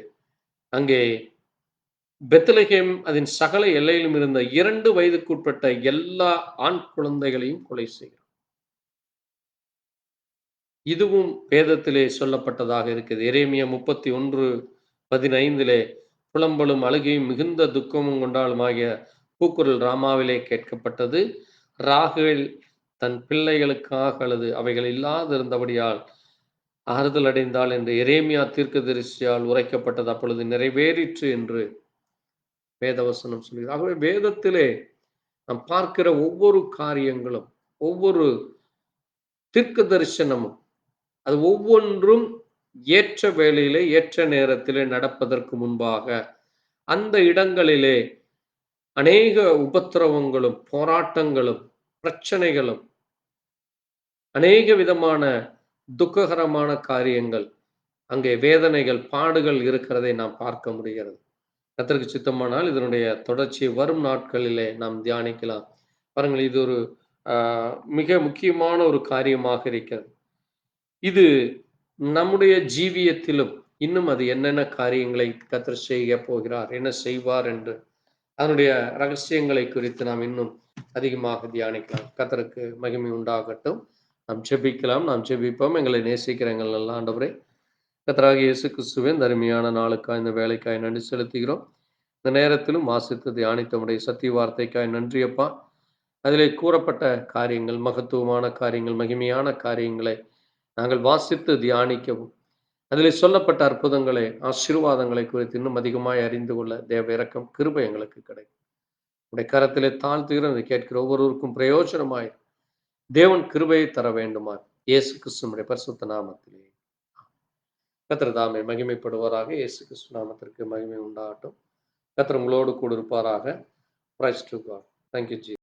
அங்கே பெத்லகேம் அதன் சகல எல்லையிலும் இருந்த 2 வயதுக்குட்பட்ட எல்லா ஆண் குழந்தைகளையும் கொலை செய்கிறார். இதுவும் வேதத்திலே சொல்லப்பட்டதாக இருக்குது. எரேமியா 31:15 புலம்பலும் அழுகையும் மிகுந்த துக்கமும் கொண்டாலுமாகிய கூக்குரல் ராமாவிலே கேட்கப்பட்டது. ராகேல் தன் பிள்ளைகளுக்காக அழுது அவைகள் இல்லாதிருந்தபடியால் ஆறுதல் அடைந்தாள் என்று எரேமியா தீர்க்கதரிசியால் உரைக்கப்பட்டது அப்பொழுது நிறைவேறிற்று என்று வேதவசனம் சொல்கிறது. ஆகவே வேதத்திலே நாம் பார்க்கிற ஒவ்வொரு காரியங்களும், ஒவ்வொரு தீர்க்க தரிசனமும், அது ஒவ்வொன்றும் ஏற்ற வேளையிலே ஏற்ற நேரத்திலே நடப்பதற்கு முன்பாக அந்த இடங்களிலே அநேக உபத்திரவங்களும் போராட்டங்களும் பிரச்சனைகளும் அநேக விதமான துக்ககரமான காரியங்கள், அங்கே வேதனைகள் பாடுகள் இருக்கிறதை நாம் பார்க்க முடிகிறது. கர்த்தருக்கு சித்தமானால் இதனுடைய தொடர்ச்சி வரும் நாட்களிலே நாம் தியானிக்கலாம். பாருங்கள், இது ஒரு மிக முக்கியமான ஒரு காரியமாக இருக்கிறது. இது நம்முடைய ஜீவியத்திலும் இன்னும் அது என்னென்ன காரியங்களை கர்த்தர் செய்ய போகிறார், என்ன செய்வார் என்று அதனுடைய ரகசியங்களை குறித்து நாம் இன்னும் அதிகமாக தியானிக்கலாம். கர்த்தருக்கு மகிமை உண்டாகட்டும். நாம் ஜெபிக்கலாம். நாம் ஜெபிப்போம். எங்களை நேசிக்கிற எங்கள் நல்ல ஆண்டவரே, கர்த்தராகிய இயேசு கிறிஸ்துவின் அருமையான நாளுக்காய் இந்த வேலைக்காய் நன்றி செலுத்துகிறோம். இந்த நேரத்திலும் வாசித்து தியானித்த உடைய சத்திய வார்த்தைக்காய் நன்றியப்பா. அதிலே கூறப்பட்ட காரியங்கள், மகத்துவமான காரியங்கள், மகிமையான காரியங்களை நாங்கள் வாசித்து தியானிக்கவும், அதிலே சொல்லப்பட்ட அற்புதங்களை, ஆசீர்வாதங்களை குறித்து இன்னும் அதிகமாய் அறிந்து கொள்ள தேவ இரக்கம் கிருபை எங்களுக்கு கிடைக்கும். உடைய கரத்திலே தாழ்த்துகிறோம். இதை கேட்கிற ஒவ்வொருவருக்கும் பிரயோஜனமாய் தேவன் கிருபையை தர வேண்டுமா இயேசு கிறிஸ்துவினுடைய பரிசுத்த நாமத்திலே கர்த்தர் தாமே மகிமைப்படுவாராக. இயேசு கிறிஸ்து நாமத்திற்கு மகிமை உண்டாகட்டும். கர்த்தர் உங்களோடு கூட இருப்பாராக. Praise to God. Thank you Jesus.